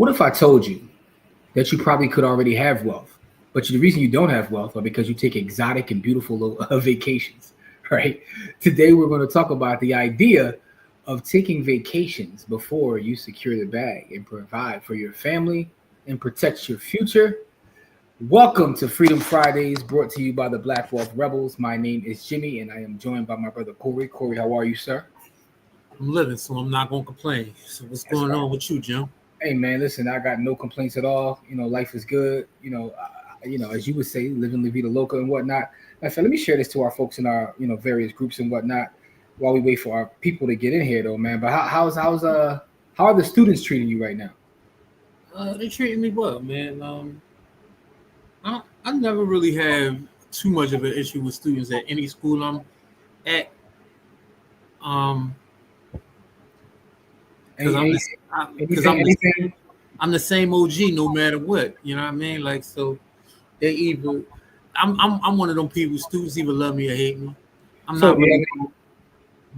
What if I told you that you probably could already have wealth, but the reason you don't have wealth are because you take exotic and beautiful vacations, right? Today we're going to talk about the idea of taking vacations before you secure the bag and provide for your family and protect your future. Welcome to Freedom Fridays, brought to you by the Black Wealth Rebels. My name is Jimmy, and I am joined by my brother Corey. Corey, how are you, sir? I'm living, so I'm not gonna complain. So what's going on with you, Jim? Hey man, listen, I got no complaints at all. Life is good. As you would say, living la vida loca and whatnot. Let me share this to our folks in our various groups and whatnot while we wait for our people to get in here, though, man. But how are the students treating you right now? They treating me well, man. I never really have too much of an issue with students at any school I'm at. Because I'm the same OG no matter what. You know what I mean? Like, so they either I'm one of them people. Students either love me or hate me. Do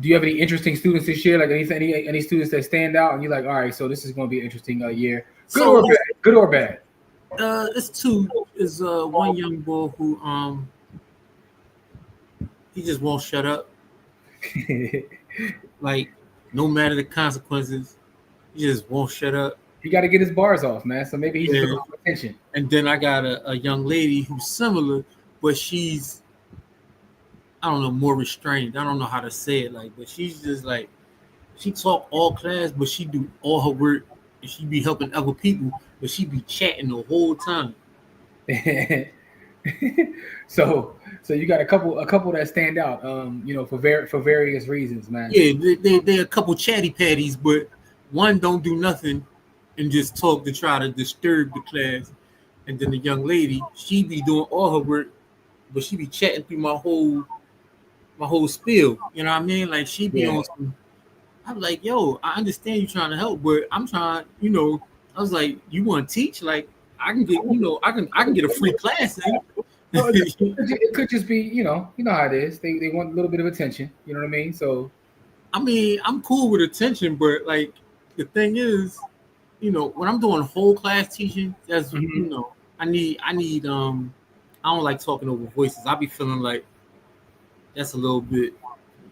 you have any interesting students this year? Like any students that stand out and you're like, all right, so this is going to be an interesting year. Good or bad? It's two. Is one young boy who he just won't shut up. Like, no matter the consequences, he just won't shut up. He got to get his bars off, man. So maybe he's looking for attention. And then I got a young lady who's similar, but she's, I don't know, more restrained. I don't know how to say it, but she's just like, she talk all class, but she do all her work, and she be helping other people, but she be chatting the whole time. So you got a couple that stand out, for various reasons, man. Yeah, they a couple chatty patties, but one don't do nothing and just talk to try to disturb the class. And then the young lady, she be doing all her work, but she be chatting through my whole spiel. You know what I mean? Like, she be on some, I'm like, yo, I understand you trying to help, but I'm trying, I was like, you want to teach? Like, I can get, I can get a free class. It could just be, you know how it is. They want a little bit of attention. You know what I mean? So, I mean, I'm cool with attention, but like, the thing is, when I'm doing whole class teaching, that's I need I don't like talking over voices. I be feeling like that's a little bit,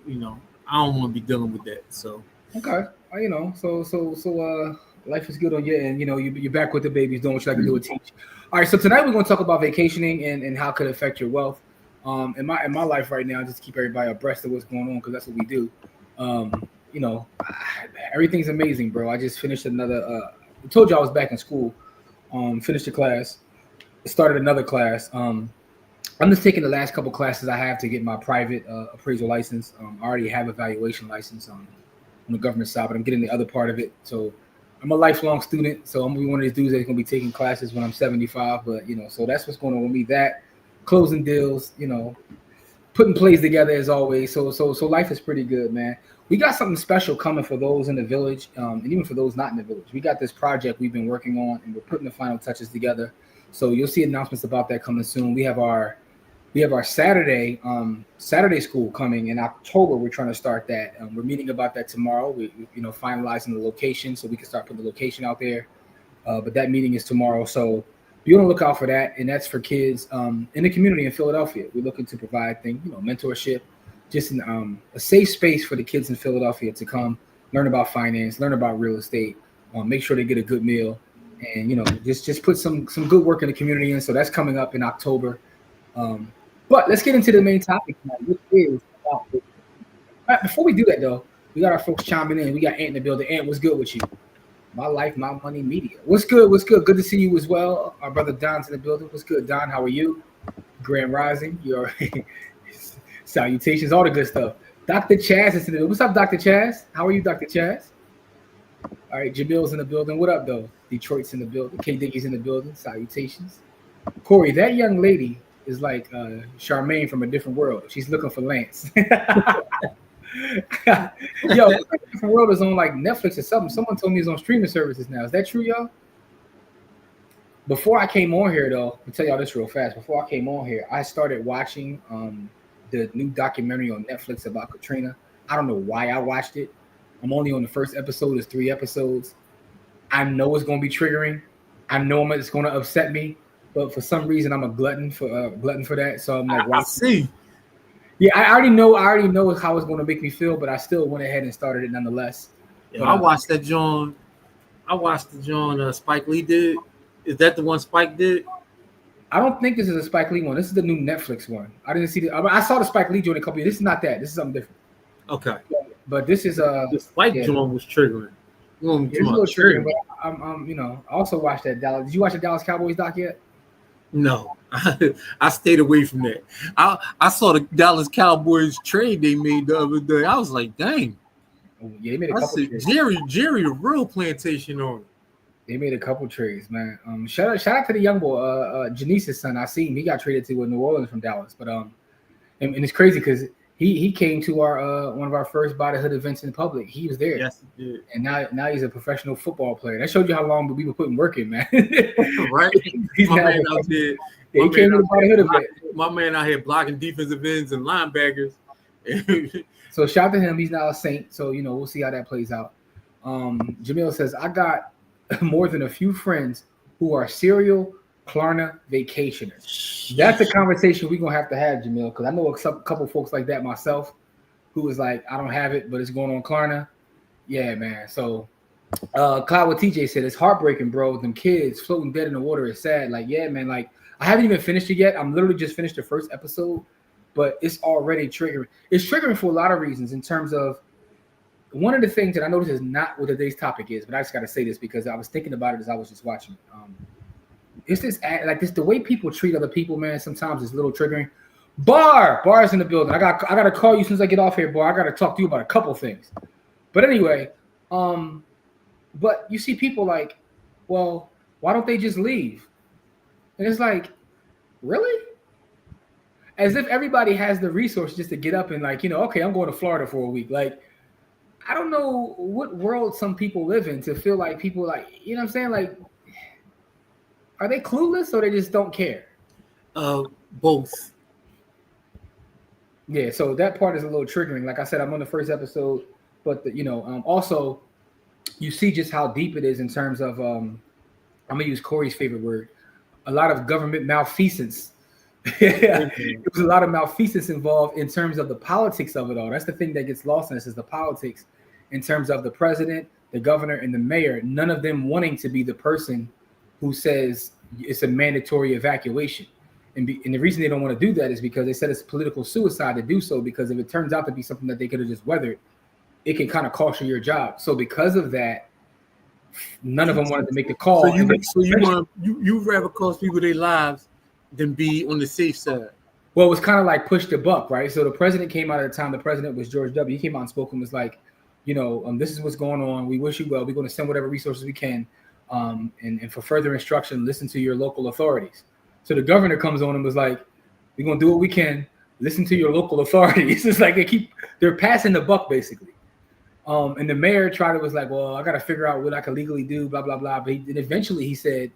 I don't want to be dealing with that. So okay, life is good on you, and you're back with the babies doing what you like to do and teach. All right, so tonight we're going to talk about vacationing and how it could affect your wealth. In my life right now, just to keep everybody abreast of what's going on, because that's what we do. Everything's amazing, bro. I just finished another. I told you I was back in school. Finished a class, started another class. I'm just taking the last couple classes I have to get my private appraisal license. I already have a valuation license on the government side, but I'm getting the other part of it. So I'm a lifelong student, so I'm gonna be one of these dudes that's gonna be taking classes when I'm 75. But so that's what's going on with me. That closing deals, putting plays together as always. So life is pretty good, man. We got something special coming for those in the village, and even for those not in the village. We got this project we've been working on, and we're putting the final touches together. So you'll see announcements about that coming soon. We have our Saturday school coming in October. We're trying to start that. We're meeting about that tomorrow. We finalizing the location so we can start putting the location out there. But that meeting is tomorrow. So be on the lookout for that. And that's for kids in the community in Philadelphia. We're looking to provide mentorship, just in, a safe space for the kids in Philadelphia to come learn about finance, learn about real estate, make sure they get a good meal, and just put some good work in the community. And so that's coming up in October. But let's get into the main topic tonight, which is before we do that though, we got our folks chiming in. We got Ant in the building. Ant, what's good with you? My Life, My Money Media. What's good? Good to see you as well. Our brother Don's in the building. What's good, Don? How are you? Grand Rising. Your salutations, all the good stuff. Dr. Chaz is in the building. What's up, Dr. Chaz? How are you, Dr. Chaz? All right, Jamil's in the building. What up, though? Detroit's in the building. K. Dickey's in the building. Salutations. Corey, that young lady is like Charmaine from a different world. She's looking for Lance. Yo, different world is on like Netflix or something. Someone told me it's on streaming services now. Is that true, y'all? Before I came on here, though, I'll tell y'all this real fast. Before I came on here, I started watching the new documentary on Netflix about Katrina. I don't know why I watched it. I'm only on the first episode. It's 3 episodes. I know it's going to be triggering. I know it's going to upset me, but for some reason I'm a glutton for that. So I'm like, I see. Yeah, I already know how it's going to make me feel, but I still went ahead and started it nonetheless. Yeah, But I watched that John. I watched the John Spike Lee did. Is that the one Spike did? I don't think this is a Spike Lee one. This is the new Netflix one. I didn't see I saw the Spike Lee joint a couple years. This is not that. This is something different. Okay. But this is the Spike John was triggering. It's a little triggering, but I'm I also watched that Dallas. Did you watch the Dallas Cowboys doc yet? No, I stayed away from that. I saw the Dallas Cowboys trade they made the other day. I was like, dang. Yeah, they made a couple trades. Jerry, the real plantation owner. They made a couple trades, man. Shout out to the young boy, Janice's son. I seen him. He got traded to New Orleans from Dallas, but and it's crazy because he came to our one of our first By the Hood events in public. He was there. Yes, he did. And now he's a professional football player. That showed you how long we were putting work in, man. Right? He's my man out there. He came to the By the Hood event. My man out here blocking defensive ends and linebackers. So shout out to him. He's now a Saint. So we'll see how that plays out. Jamil says, I got more than a few friends who are serial Klarna vacationers. That's a conversation we're gonna have to have, Jamil, because I know a couple folks like that myself who is like, I don't have it, but it's going on Klarna. Yeah, man. So Cloud with TJ said it's heartbreaking, bro. Them kids floating dead in the water is sad. Like, yeah, man, like I haven't even finished it yet. I'm literally just finished the first episode, but it's already triggering. It's triggering for a lot of reasons in terms of one of the things that I noticed is not what today's topic is, but I just got to say this because I was thinking about it as I was just watching. It's this the way people treat other people, man. Sometimes it's a little triggering. Bar's in the building. I got to call you as soon as I get off here, Bar. I got to talk to you about a couple things. But anyway, but you see people like, well, why don't they just leave? And it's like, really? As if everybody has the resources just to get up and okay, I'm going to Florida for a week. Like, I don't know what world some people live in to feel like people what I'm saying? Like, are they clueless or they just don't care? Both. Yeah, so that part is a little triggering. Like I said, I'm on the first episode, but also you see just how deep it is in terms of I'm gonna use Corey's favorite word, a lot of government malfeasance. There was a lot of malfeasance involved in terms of the politics of it all. That's the thing that gets lost in this is the politics in terms of the president, the governor, and the mayor. None of them wanting to be the person who says it's a mandatory evacuation. And the reason they don't want to do that is because they said it's political suicide to do so, because if it turns out to be something that they could have just weathered, it can kind of cost you your job. So because of that, none of them wanted to make the call. So you rather cost people their lives than be on the safe side. Well, it was kind of like push the buck, right? So the president came out at the time. The president was George W. He came out and spoke and was like, this is what's going on. We wish you well. We're going to send whatever resources we can. And for further instruction, listen to your local authorities. So the governor comes on and was like, we're going to do what we can. Listen to your local authorities. It's like they're passing the buck basically. And the mayor was like, well, I got to figure out what I can legally do, blah, blah, blah. But eventually he said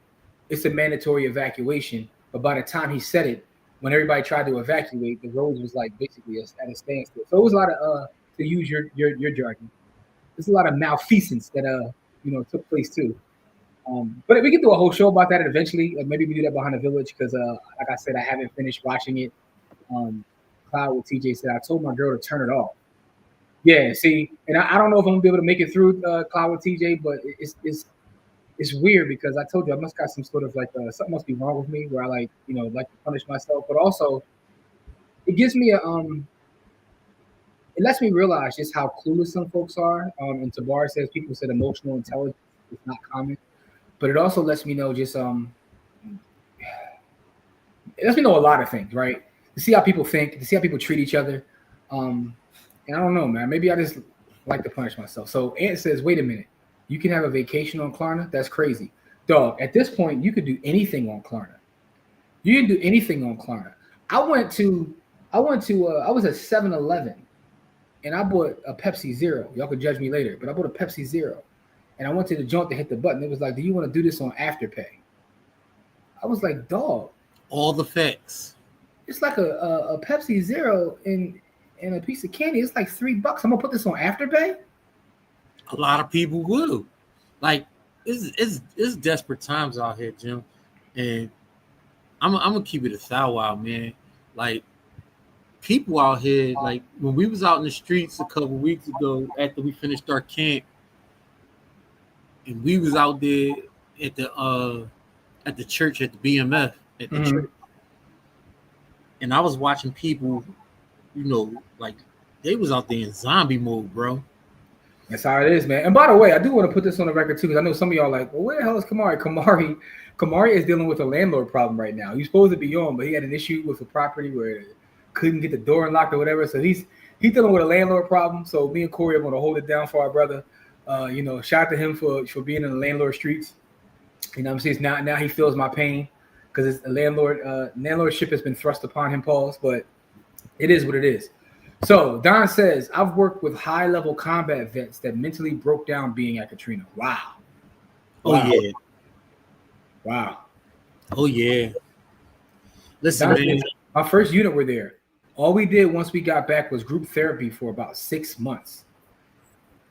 it's a mandatory evacuation. But by the time he said it, when everybody tried to evacuate, the roads was like basically at a standstill. So it was a lot of, to use your jargon, there's a lot of malfeasance that took place too. But we can do a whole show about that eventually. Maybe we do that behind the village because, like I said, I haven't finished watching it. Cloud with TJ said I told my girl to turn it off. Yeah, see, and I don't know if I'm gonna be able to make it through Cloud with TJ, but it's weird because I told you I must got some sort of something must be wrong with me where I like to punish myself, but also it gives me it lets me realize just how clueless some folks are. And Tabar says people said emotional intelligence is not common. But it also lets me know it lets me know a lot of things, right? To see how people think, to see how people treat each other. And I don't know, man. Maybe I just like to punish myself. So Ant says, wait a minute. You can have a vacation on Klarna? That's crazy. Dog, at this point, you could do anything on Klarna. You can do anything on Klarna. I was at 7-Eleven and I bought a Pepsi Zero. Y'all could judge me later, but I bought a Pepsi Zero. And I went to the joint to hit the button. It was like, do you want to do this on Afterpay? I was like, dog. All the facts. It's like a Pepsi Zero and a piece of candy. It's like $3. I'm going to put this on Afterpay? A lot of people will. Like, it's desperate times out here, Jim, and I'm gonna keep it a thou out, man. Like people out here, like when we was out in the streets a couple weeks ago after we finished our camp, and we was out there at the church at the BMF at the church, and I was watching people, like they was out there in zombie mode, bro. That's how it is, man. And by the way, I do want to put this on the record too, because I know some of y'all are like, well, where the hell is Kamari? Kamari is dealing with a landlord problem right now. He's supposed to be on, but he had an issue with a property where couldn't get the door unlocked or whatever. So he's dealing with a landlord problem. So me and Corey are going to hold it down for our brother. Shout out to him for being in the landlord streets. You know what I'm saying? Now he feels my pain because the landlordship has been thrust upon him, Pauls, but it is what it is. So Don says, I've worked with high-level combat vets that mentally broke down being at Katrina. Wow. Yeah. Wow. Oh, yeah. Listen, Don man. says, my first unit were there. All we did once we got back was group therapy for about 6 months.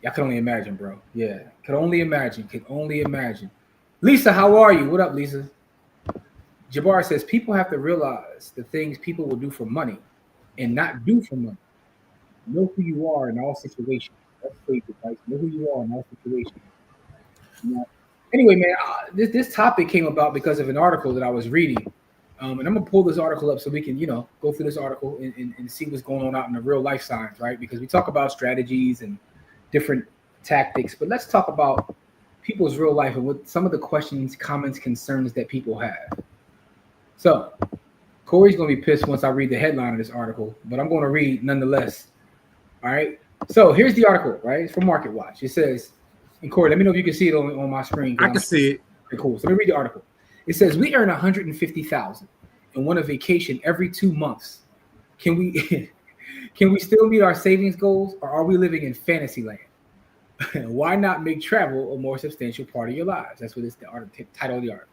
I can only imagine, bro. Yeah, could only imagine. Lisa, how are you? What up, Lisa? Jabbar says, people have to realize the things people will do for money and not do for money. Know who you are in all situations. That's great advice. Know who you are in all situations. Anyway, man, this topic came about because of an article that I was reading. And I'm going to pull this article up so we can, go through this article and see what's going on out in the real life science, right? Because we talk about strategies and different tactics, but let's talk about people's real life and what some of the questions, comments, concerns that people have. So Corey's going to be pissed once I read the headline of this article, but I'm going to read nonetheless. All right. So here's the article, right? It's from MarketWatch. It says, and Corey, let me know if you can see it on my screen. I can see it. Okay, cool. So let me read the article. It says, we earn $150,000 and want a vacation every 2 months. Can we still meet our savings goals, or are we living in fantasy land? Why not make travel a more substantial part of your lives? That's what it's the title of the article.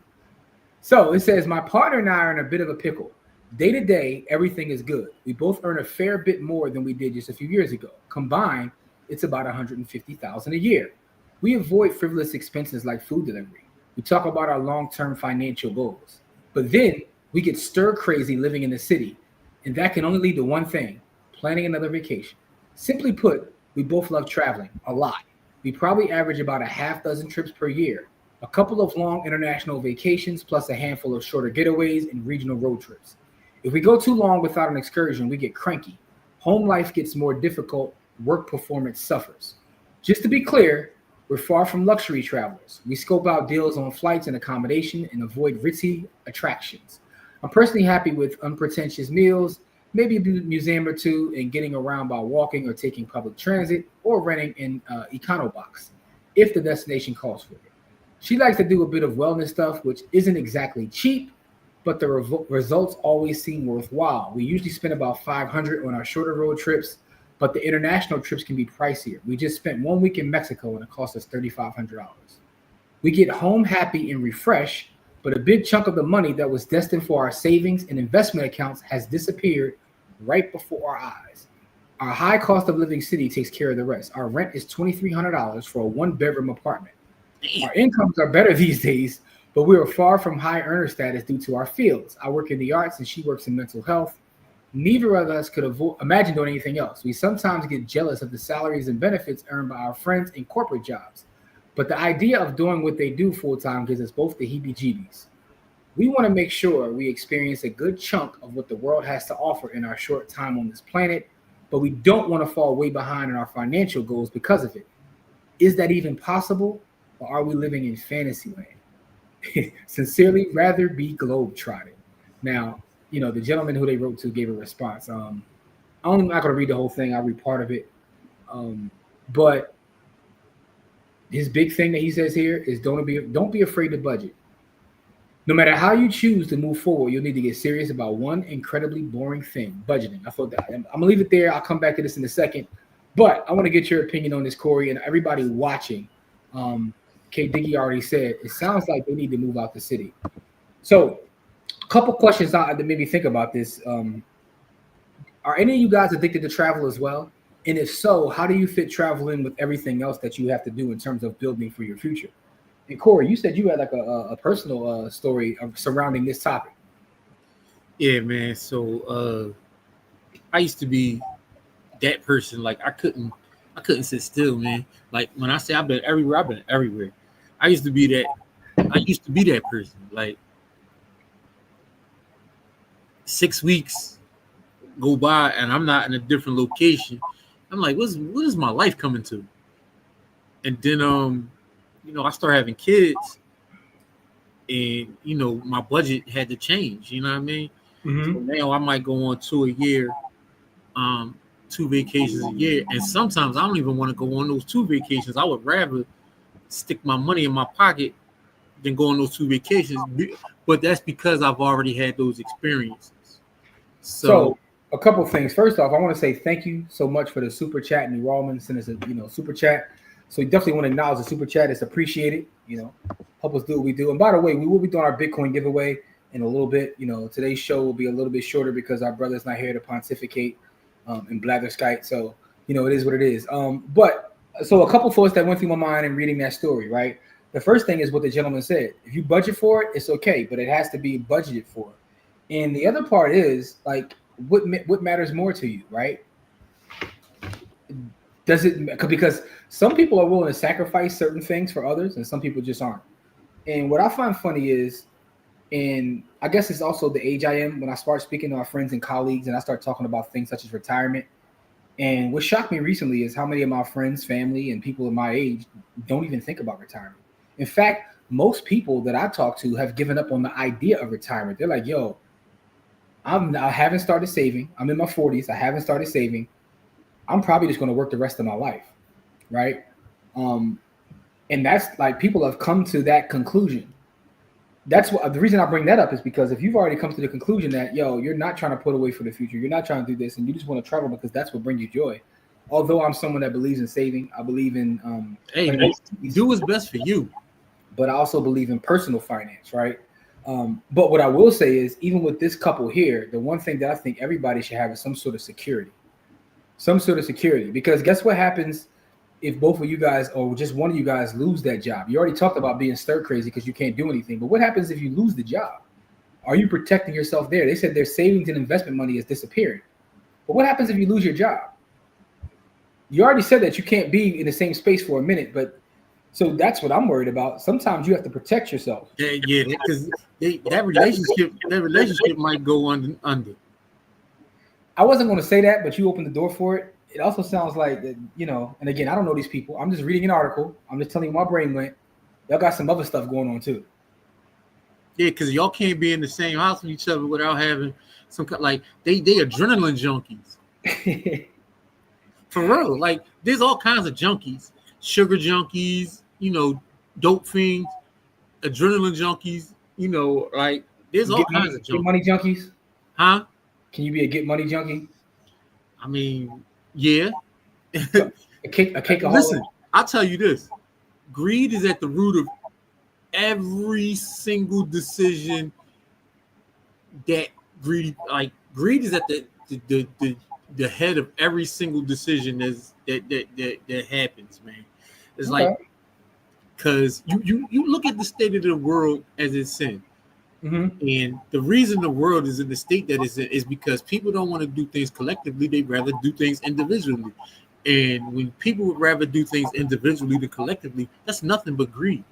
So it says, my partner and I are in a bit of a pickle. Day to day, everything is good. We both earn a fair bit more than we did just a few years ago. Combined, it's about $150,000 a year. We avoid frivolous expenses like food delivery. We talk about our long-term financial goals. But then we get stir crazy living in the city. And that can only lead to one thing: planning another vacation. Simply put, we both love traveling a lot. We probably average about a half dozen trips per year, a couple of long international vacations, plus a handful of shorter getaways and regional road trips. If we go too long without an excursion, we get cranky. Home life gets more difficult. Work performance suffers. Just to be clear, we're far from luxury travelers. We scope out deals on flights and accommodation and avoid ritzy attractions. I'm personally happy with unpretentious meals, maybe a museum or two, and getting around by walking or taking public transit or renting an econobox if the destination calls for it. She likes to do a bit of wellness stuff, which isn't exactly cheap, but the results always seem worthwhile. We usually spend about $500 on our shorter road trips, but the international trips can be pricier. We just spent 1 week in Mexico and it cost us $3,500. We get home happy and refreshed, but a big chunk of the money that was destined for our savings and investment accounts has disappeared right before our eyes. Our high cost of living city takes care of the rest. Our rent is $2,300 for a 1-bedroom apartment. Our incomes are better these days, but we are far from high earner status due to our fields. I work in the arts and she works in mental health. Neither of us could imagine doing anything else. We sometimes get jealous of the salaries and benefits earned by our friends in corporate jobs, but the idea of doing what they do full-time gives us both the heebie-jeebies. We want to make sure we experience a good chunk of what the world has to offer in our short time on this planet, but we don't want to fall way behind in our financial goals because of it. Is that even possible, or are we living in fantasy land? Sincerely, rather be globetrotting. Now, the gentleman who they wrote to gave a response. I'm not going to read the whole thing. I'll read part of it. But his big thing that he says here is don't be afraid to budget. No matter how you choose to move forward, you'll need to get serious about one incredibly boring thing: budgeting. I thought that I'm going to leave it there. I'll come back to this in a second. But I want to get your opinion on this, Corey, and everybody watching. K. Diggy already said, it sounds like they need to move out the city. So a couple questions that made me think about this. Are any of you guys addicted to travel as well? And if so, how do you fit travel in with everything else that you have to do in terms of building for your future? And Corey, you said you had like a personal story surrounding this topic. Yeah, man. So I used to be that person. Like I couldn't sit still, man. Like when I say I've been everywhere, I've been everywhere. I used to be that. I used to be that person. Like 6 weeks go by and I'm not in a different location. I'm like, what is my life coming to? And then I started having kids, and my budget had to change. You know what I mean? So now I might go on 2 a year, 2 vacations a year, and sometimes I don't even want to go on those 2 vacations. I would rather stick my money in my pocket than go on those 2 vacations. But that's because I've already had those experiences. So a couple things. First off, I want to say thank you so much for the super chat. And Rawman sent us a super chat. So we definitely want to acknowledge the super chat. It's appreciated. Help us do what we do. And by the way, we will be doing our Bitcoin giveaway in a little bit. Today's show will be a little bit shorter because our brother's not here to pontificate and blatherskite. So it is what it is. But so a couple thoughts that went through my mind in reading that story. Right. The first thing is what the gentleman said. If you budget for it, it's okay, but it has to be budgeted for. And the other part is like what matters more to you, right? Does it, because some people are willing to sacrifice certain things for others and some people just aren't. And what I find funny is, and I guess it's also the age I am when I start speaking to our friends and colleagues and I start talking about things such as retirement. And what shocked me recently is how many of my friends, family, and people in my age don't even think about retirement. In fact, most people that I talk to have given up on the idea of retirement. They're like, yo, I haven't started saving. I'm in my 40s. I haven't started saving. I'm probably just going to work the rest of my life, right? And that's like people have come to that conclusion. That's what the reason I bring that up is because if you've already come to the conclusion that, you're not trying to put away for the future, you're not trying to do this, and you just want to travel because that's what brings you joy. Although I'm someone that believes in saving, I believe in do what's best for you. But I also believe in personal finance, right? But what I will say is, even with this couple here, the one thing that I think everybody should have is some sort of security. Because guess what happens if both of you guys or just one of you guys lose that job? You already talked about being stir crazy because you can't do anything. But what happens if you lose the job? Are you protecting yourself there? They said their savings and investment money is disappearing. But what happens if you lose your job? You already said that you can't be in the same space for a minute, but so that's what I'm worried about. Sometimes you have to protect yourself. Yeah, because that relationship might go under. I wasn't going to say that, but you opened the door for it. It also sounds like, and again, I don't know these people. I'm just reading an article. I'm just telling you my brain went. Y'all got some other stuff going on too. Yeah, because y'all can't be in the same house with each other without having some like they adrenaline junkies. For real, like there's all kinds of junkies, sugar junkies, dope fiends, adrenaline junkies, like there's all kinds of junkies. Get money junkies? Huh? Can you be a get money junkie? I mean, yeah. a cake Listen, I'll tell you this. Greed is at the root of every single decision that greed is at the head of every single decision that happens, man. It's okay. Like because you look at the state of the world as it's in. Mm-hmm. And the reason the world is in the state that it's in is because people don't want to do things collectively. They'd rather do things individually. And when people would rather do things individually than collectively, that's nothing but greed.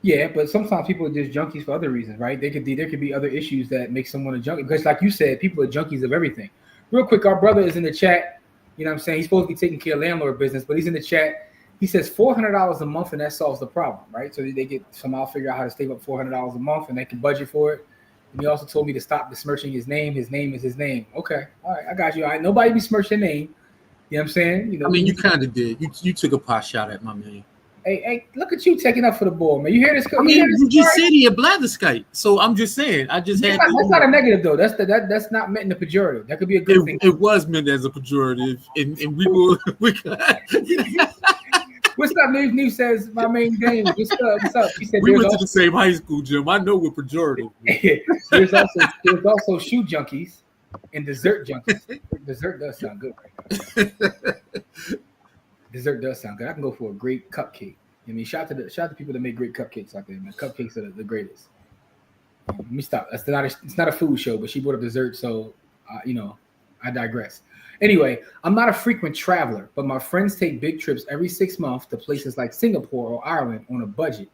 Yeah, but sometimes people are just junkies for other reasons, right? There could be other issues that make someone a junkie. Because like you said, people are junkies of everything. Real quick, our brother is in the chat. You know what I'm saying? He's supposed to be taking care of landlord business, but he's in the chat. He says $400 a month and that solves the problem, right? So they get somehow figure out how to save up $400 a month and they can budget for it. And he also told me to stop besmirching his name. His name is his name. Okay. All right. I got you. All right. Nobody besmirch your name. You know what I'm saying? I mean, you kind of did. You took a pot shot at my man. Hey, look at you taking up for the ball, man. You hear this? You just said he a blatherskite. So I'm just saying. That's not a negative though. That's not meant in a pejorative. That could be a good thing. It was meant as a pejorative, and we will. What's up, Neve says my main game. What's up? He said we went to the same high school, Jim. I know we're pejorative. there's also shoe junkies and dessert junkies. Dessert does sound good right now. Dessert does sound good. I can go for a great cupcake. I mean, shout out to people that make great cupcakes out there, man. Cupcakes are the greatest. Let me stop. It's not a food show, but she brought up dessert, so I digress. Anyway, I'm not a frequent traveler, but my friends take big trips every 6 months to places like Singapore or Ireland on a budget.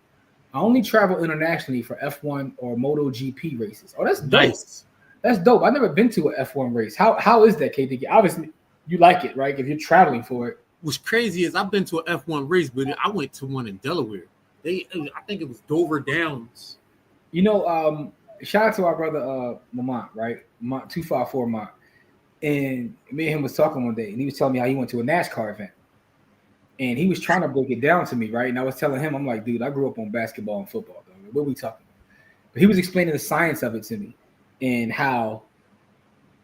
I only travel internationally for F1 or MotoGP races. Oh, that's dope. Nice. That's dope. I've never been to an F1 race. How is that, KD? Obviously, you like it, right? If you're traveling for it. What's crazy is I've been to an F1 race, but I went to one in Delaware. I think it was Dover Downs. Shout out to our brother Lamont, right? 254 Lamont. And me and him was talking one day, and he was telling me how he went to a NASCAR event. And he was trying to break it down to me, right? And I was telling him, I'm like, dude, I grew up on basketball and football, though. What are we talking about? But he was explaining the science of it to me and how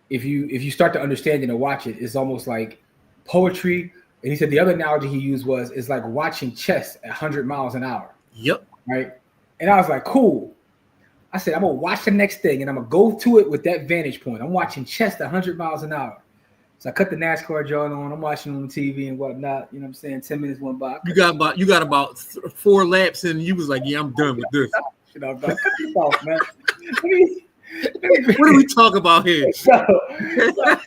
if you start to understand it and watch it, it's almost like poetry. And he said the other analogy he used it's like watching chess at 100 miles an hour. Yep. Right? And I was like, cool. I said, I'm going to watch the next thing, and I'm going to go to it with that vantage point. I'm watching chess at 100 miles an hour. So I cut the NASCAR joint on. I'm watching on TV and whatnot. You know what I'm saying? 10 minutes went by. You got about 4 laps, and you was like, yeah, I'm done with this. Cut this off, man. What do we talk about here? I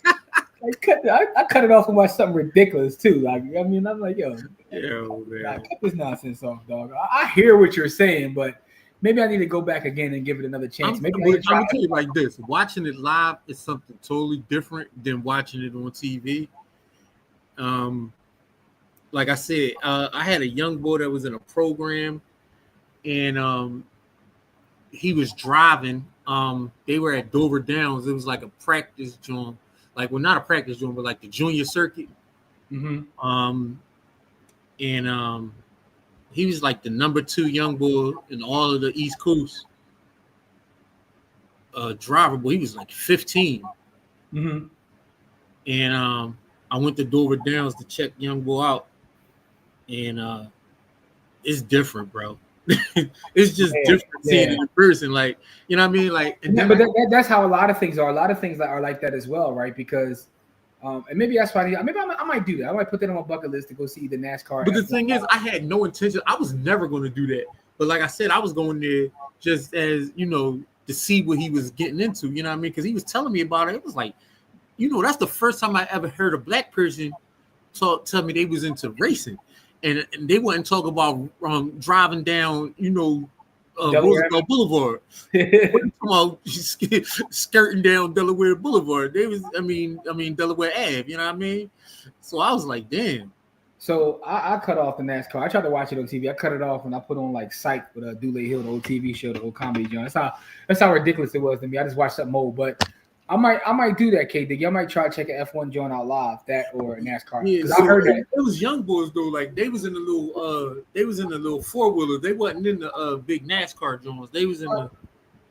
cut it off and watch something ridiculous, too. Like, I mean, I'm like, yo, man. Cut this nonsense off, dog. I hear what you're saying, but maybe I need to go back again and give it another chance. I'm gonna tell you like this: watching it live is something totally different than watching it on TV. Like I said, I had a young boy that was in a program, and he was driving. They were at Dover Downs. It was like a practice joint, not a practice joint, but like the junior circuit. Mm-hmm. He was like the number 2 young boy in all of the East Coast driver, but he was like 15. Mm-hmm. And I went to Dover Downs to check young boy out, and it's different, bro. It's just different seeing it in person, like, you know what I mean, like. That's how a lot of things are. A lot of things are like that as well, right? Because. And maybe that's why I might do that. I might put that on my bucket list to go see the NASCAR. But the thing is, I had no intention. I was never going to do that. But like I said, I was going there just as, to see what he was getting into. You know what I mean? Because he was telling me about it. It was like, that's the first time I ever heard a black person tell me they was into racing. And they wouldn't talk about driving down, Roosevelt Boulevard. Skirting down Delaware Boulevard. They was, I mean Delaware Ave. You know what I mean? So I was like, damn. So I cut off the NASCAR. I tried to watch it on TV. I cut it off and I put on like Psych with Dule Hill, the old TV show, the old comedy joint. That's how ridiculous it was to me. I just watched something old, but I might do that, KD. I might try to check an F1 joint out live, that or NASCAR. Yeah, so I heard that it was young boys though. Like they was in the little 4-wheeler. They wasn't in the big NASCAR joints. They was in the.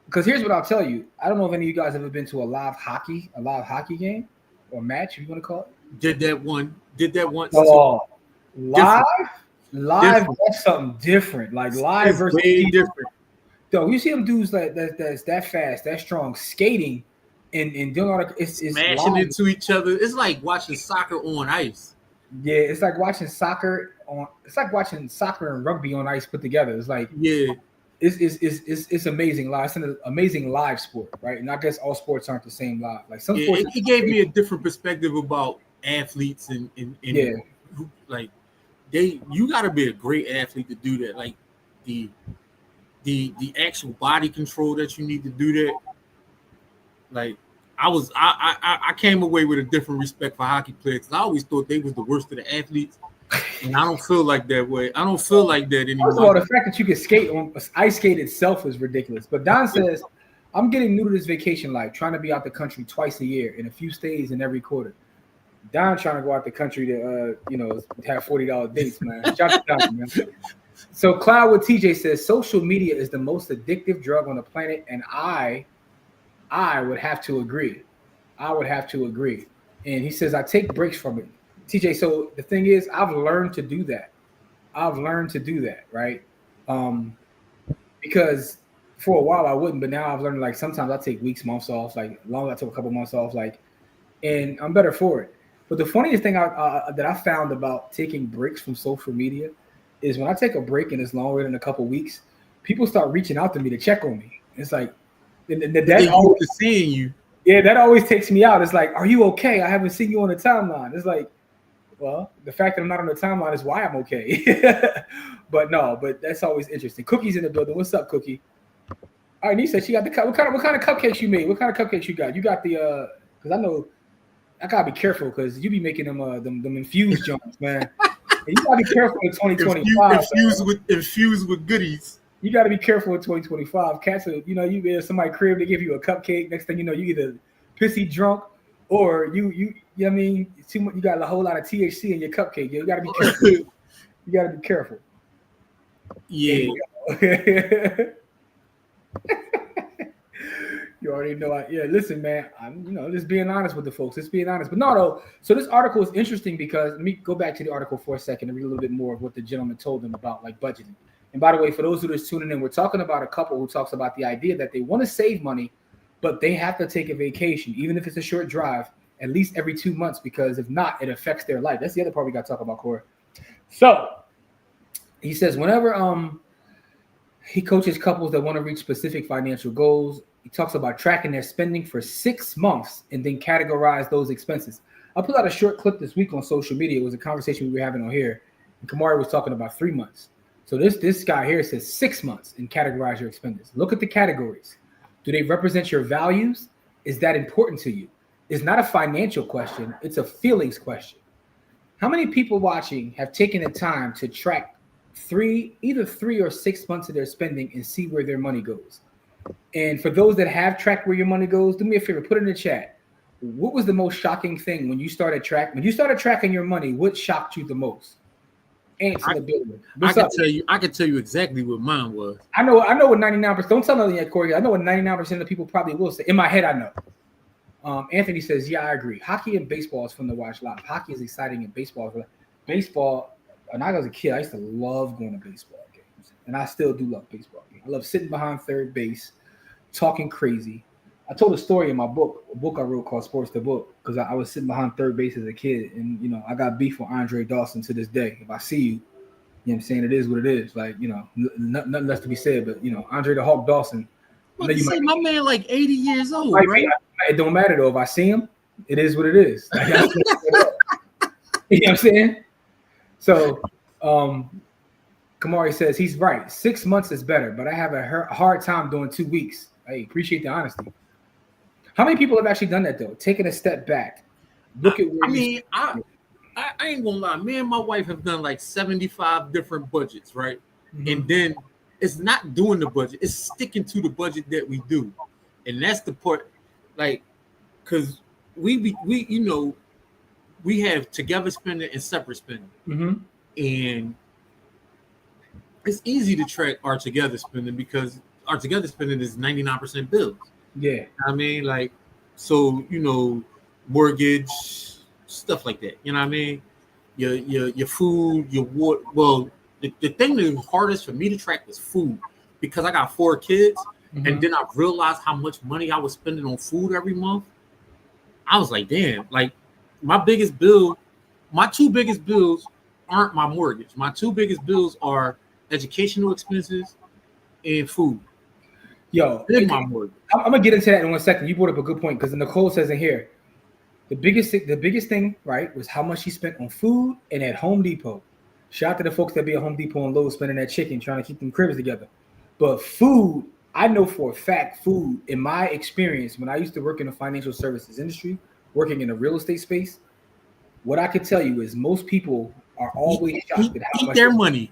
Because here's what I'll tell you. I don't know if any of you guys ever been to a live hockey game or match, if you want to call it. Did that one. Oh, live. Different. That's something different. Like live it's versus way different. Though you see them dudes that's that fast, that strong, skating. And doing all that, it's smashing into each other. It's like watching soccer on ice. Yeah, it's like watching soccer and rugby on ice put together. It's like it's amazing live. It's an amazing live sport, right? And I guess all sports aren't the same live. Like some sports, it gave me a different perspective about athletes and like you got to be a great athlete to do that. Like the actual body control that you need to do that. Like I came away with a different respect for hockey players. I always thought they was the worst of the athletes, and I don't feel like that way. I don't feel like that anymore. First of all, the fact that you can skate on ice skate itself is ridiculous. But Don says, "I'm getting new to this vacation life, trying to be out the country twice a year in a few stays in every quarter." Don trying to go out the country to have $40 dates, man. Shout out to Don, man. So Cloud with TJ says social media is the most addictive drug on the planet, and I would have to agree. And he says, I take breaks from it. TJ, so the thing is, I've learned to do that. Right? Because for a while I wouldn't, but now I've learned, like, sometimes I take weeks, months off, like long I took a couple months off, like, and I'm better for it. But the funniest thing that I found about taking breaks from social media is when I take a break and it's longer than a couple weeks, people start reaching out to me to check on me. It's like They used to seeing you. Yeah, that always takes me out. It's like, are you okay? I haven't seen you on the timeline. It's like, well, the fact that I'm not on the timeline is why I'm okay. but that's always interesting. Cookie's in the building. What's up, Cookie? All right, Nisa, she got the what kind of cupcakes you made? What kind of cupcakes you got? You got the because I know I gotta be careful because you be making them infused joints, man. And you gotta be careful in 2025. Infused with goodies. You got to be careful in 2025. Cats are, you get somebody crib, they give you a cupcake. Next thing you know, you either pissy drunk or you know what I mean, too much, you got a whole lot of THC in your cupcake. You got to be careful. You got to be careful. Yeah. You already know. Listen, man. I'm, just being honest with the folks. Just being honest. But no, though. So this article is interesting because let me go back to the article for a second and read a little bit more of what the gentleman told them about like budgeting. And by the way, for those who are just tuning in, we're talking about a couple who talks about the idea that they want to save money, but they have to take a vacation, even if it's a short drive, at least every 2 months, because if not, it affects their life. That's the other part we got to talk about, Corey. So he says whenever he coaches couples that want to reach specific financial goals, he talks about tracking their spending for 6 months and then categorize those expenses. I put out a short clip this week on social media. It was a conversation we were having on here, and Kamari was talking about 3 months. So this guy here says 6 months and categorize your expenses. Look at the categories. Do they represent your values? Is that important to you? It's not a financial question. It's a feelings question. How many people watching have taken the time to track either 3 or 6 months of their spending and see where their money goes? And for those that have tracked where your money goes, do me a favor, put it in the chat. What was the most shocking thing when you started tracking your money? What shocked you the most? Answer the building. I can tell you exactly what mine was. I know what 99%. Don't tell nothing yet, Corey. I know what 99% of people probably will say. In my head, I know. Anthony says, "Yeah, I agree. Hockey and baseball is fun to watch live. Hockey is exciting, and baseball. When I was a kid, I used to love going to baseball games, and I still do love baseball games. I love sitting behind third base, talking crazy. I told a story in my book, a book I wrote called Sports the Book, because I was sitting behind third base as a kid, and I got beef with Andre Dawson to this day. If I see you, what I'm saying, it is what it is. Like, nothing less to be said, but Andre the Hawk Dawson. My man like 80 years old, right? It don't matter though. If I see him, it is what it is. Like, you know what I'm saying? So Kamari says he's right. 6 months is better, but I have a hard time doing 2 weeks. I appreciate the honesty. How many people have actually done that though? Taking a step back, look at where I ain't gonna lie. Me and my wife have done like 75 different budgets, right? Mm-hmm. And then it's not doing the budget; it's sticking to the budget that we do, and that's the part. Like, because we have together spending and separate spending, mm-hmm. and it's easy to track our together spending because our together spending is 99% bills. Yeah, I mean, like, so mortgage, stuff like that. You know what I mean? Your food, your water. Well, the thing that was hardest for me to track was food because I got 4 kids, mm-hmm. and then I realized how much money I was spending on food every month. I was like, damn, like my 2 biggest bills aren't my mortgage. My 2 biggest bills are educational expenses and food. Yo, my mortgage. I'm gonna get into that in 1 second. You brought up a good point because Nicole says in here, the biggest thing, right, was how much she spent on food and at Home Depot. Shout out to the folks that be at Home Depot and Lowe's spending that chicken, trying to keep them cribs together. But food, I know for a fact, food, in my experience, when I used to work in the financial services industry, working in the real estate space, what I could tell you is most people are always shocked at how much their money.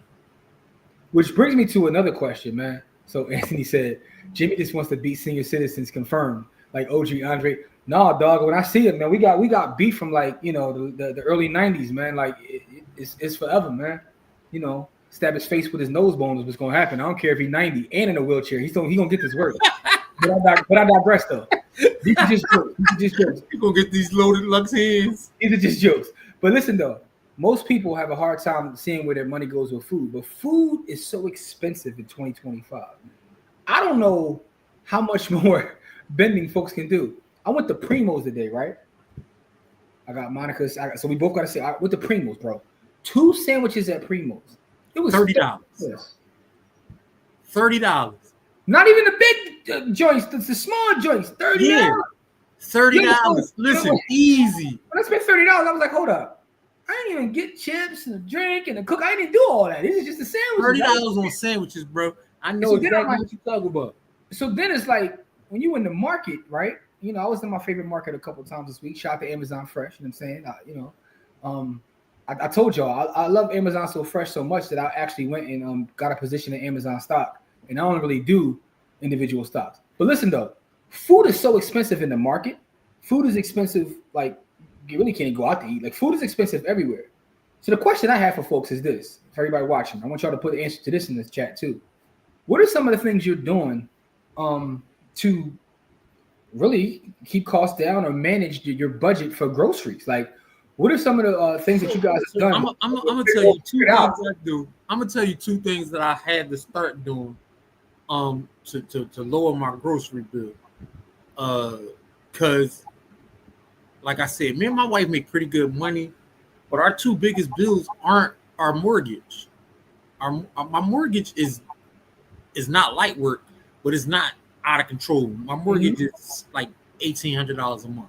Which brings me to another question, man. So Anthony said, Jimmy just wants to beat senior citizens confirmed, like OG Andre. Nah, dog, when I see it, man, we got beef from like, the early 90s, man. Like it's forever, man. Stab his face with his nose bone is what's gonna happen. I don't care if he's 90 and in a wheelchair. He gonna get this work. But I digress though. These are just jokes. You're gonna get these loaded Lux hands. These are just jokes. But listen though, most people have a hard time seeing where their money goes with food. But food is so expensive in 2025. I don't know how much more bending folks can do. I went to Primo's today, right? I got Monica's. So we both got to say, I went to Primo's, bro. 2 sandwiches at Primo's. It was $30. $30. Not even the big joints, the small joints. $30. Yeah, $30. Listen, easy. When I spent $30, I was like, hold up. I didn't even get chips and a drink and a cook. I didn't do all that. This is just a sandwich. $30 on sandwiches, bro. I know exactly what you're talking about. So then it's like when you in the market, right? You know, I was in my favorite market a couple of times this week. Shout out to Amazon Fresh. You know what I'm saying? I told y'all I love Amazon So Fresh so much that I actually went and got a position in Amazon stock. And I don't really do individual stocks. But listen though, food is so expensive in the market. Food is expensive, like you really can't go out to eat. Like food is expensive everywhere. So the question I have for folks is this: for everybody watching, I want y'all to put the answer to this in this chat too. What are some of the things you're doing to really keep costs down or manage your budget for groceries? Like, what are some of the things that you guys have done? I'm gonna tell you two things I do. I'm gonna tell you two things that I had to start doing to lower my grocery bill. Because like I said, me and my wife make pretty good money, but our two biggest bills aren't our mortgage. My mortgage is not light work, but it's not out of control. My mortgage is like $1,800 a month.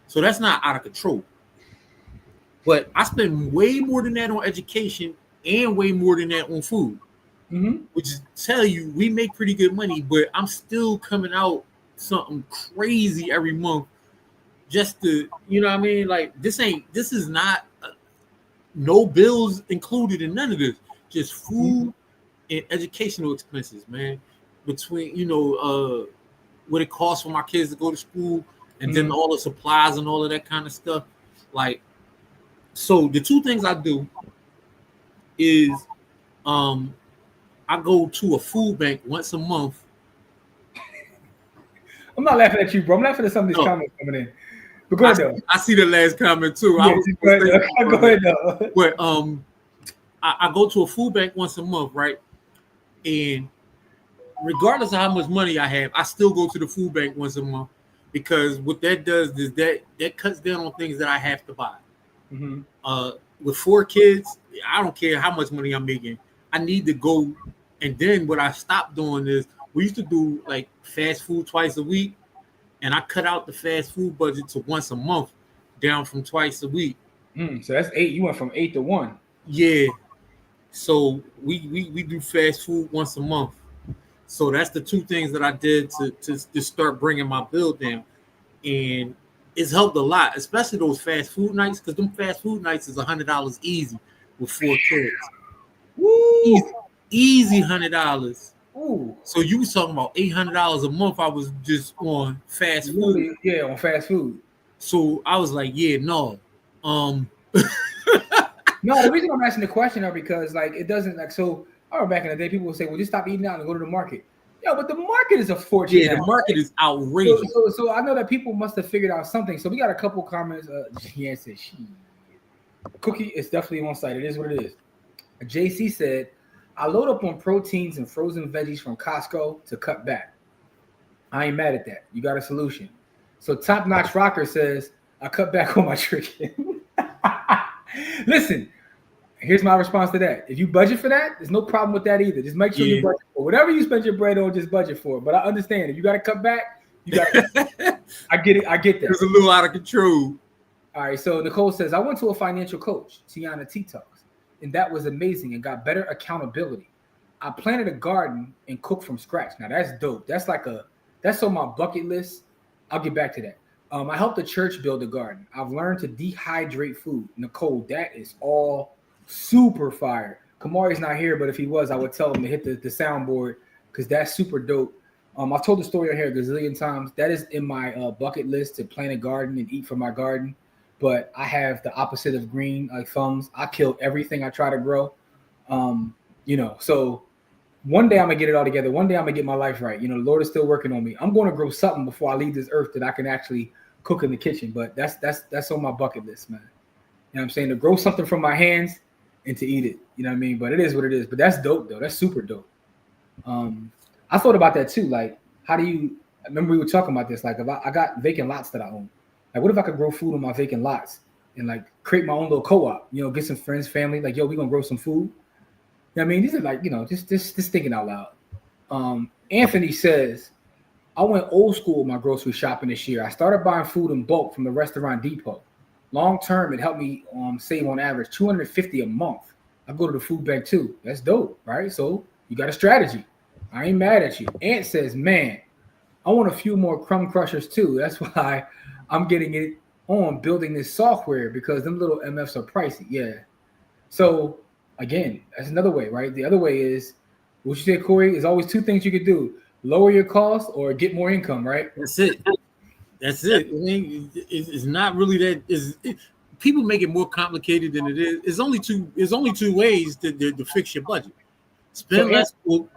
So that's not out of control. But I spend way more than that on education and way more than that on food. Which is tell you we make pretty good money, but I'm still coming out something crazy every month just to, you know what I mean? Like this is not no bills included in none of this. Just food and educational expenses, man. Between, you know, what it costs for my kids to go to school and then all the supplies and all of that kind of stuff. Like, so the two things I do is I go to a food bank once a month. I'm not laughing at you, bro. I'm laughing at some of these comments coming in. But go ahead, though. I see the last comment too. Yeah, go ahead, though. But I go to a food bank once a month, right? And regardless of how much money I have, I still go to the food bank once a month because what that does is that cuts down on things that I have to buy. With 4 kids, I don't care how much money I'm making. I need to go. And then what I stopped doing is we used to do like fast food twice a week, and I cut out the fast food budget to once a month, down from twice a week. So that's 8. You went from 8 to 1. Yeah. So we do fast food once a month. So that's the two things that I did to start bringing my bill down, and it's helped a lot, especially those fast food nights, because them fast food nights is $100 easy with 4 kids. Woo! Easy $100. Ooh. So you was talking about $800 a month. I was just on fast food. Yeah, on fast food. So I was like, yeah, no. No, the reason I'm asking the question are because like it doesn't like so. I remember back in the day, people would say, "Well, just stop eating out and go to the market." Yeah, but the market is a fortune. Yeah, the market is outrageous. So I know that people must have figured out something. So we got a couple comments. Yeah, said she. Cookie is definitely on site. It is what it is. JC said, I load up on proteins and frozen veggies from Costco to cut back. I ain't mad at that. You got a solution. So Top Notch Rocker says, I cut back on my chicken. Listen, here's my response to that. If you budget for that, there's no problem with that either. Just make sure you budget for whatever you spend your bread on, just budget for it. But I understand if you got to cut back, you got to. I get it. I get that. It's a little out of control. All right. So Nicole says, I went to a financial coach, Tiana T Talks, and that was amazing and got better accountability. I planted a garden and cooked from scratch. Now that's dope. That's on my bucket list. I'll get back to that. I helped the church build a garden. I've learned to dehydrate food. Nicole, that is all super fire. Kamari's not here, but if he was, I would tell him to hit the soundboard because that's super dope. I've told the story on here a gazillion times. That is in my bucket list to plant a garden and eat from my garden. But I have the opposite of green thumbs. I kill everything I try to grow. So one day I'm gonna get it all together. One day I'm gonna get my life right. The Lord is still working on me. I'm going to grow something before I leave this earth that I can actually cook in the kitchen. But that's on my bucket list, man. You know what I'm saying? To grow something from my hands and to eat it. You know what I mean? But it is what it is. But that's dope though. That's super dope. I thought about that too. Like, how do you? I remember we were talking about this. Like, if I got vacant lots that I own. Like, what if I could grow food on my vacant lots and like create my own little co-op? Get some friends, family. Like, yo, we gonna grow some food. I mean, these are like, just thinking out loud. Anthony says, I went old school with my grocery shopping this year. I started buying food in bulk from the restaurant depot. Long term, it helped me save on average $250 a month. I go to the food bank too. That's dope, right? So you got a strategy. I ain't mad at you. Ant says, man, I want a few more crumb crushers too. That's why I'm getting it on building this software because them little MFs are pricey. Yeah. So again, that's another way, right? The other way is what you said, Corey, is always two things you could do: lower your cost or get more income, right? That's it. That's it. It's not really that. People make it more complicated than it is. It's only two ways to fix your budget: spend less, or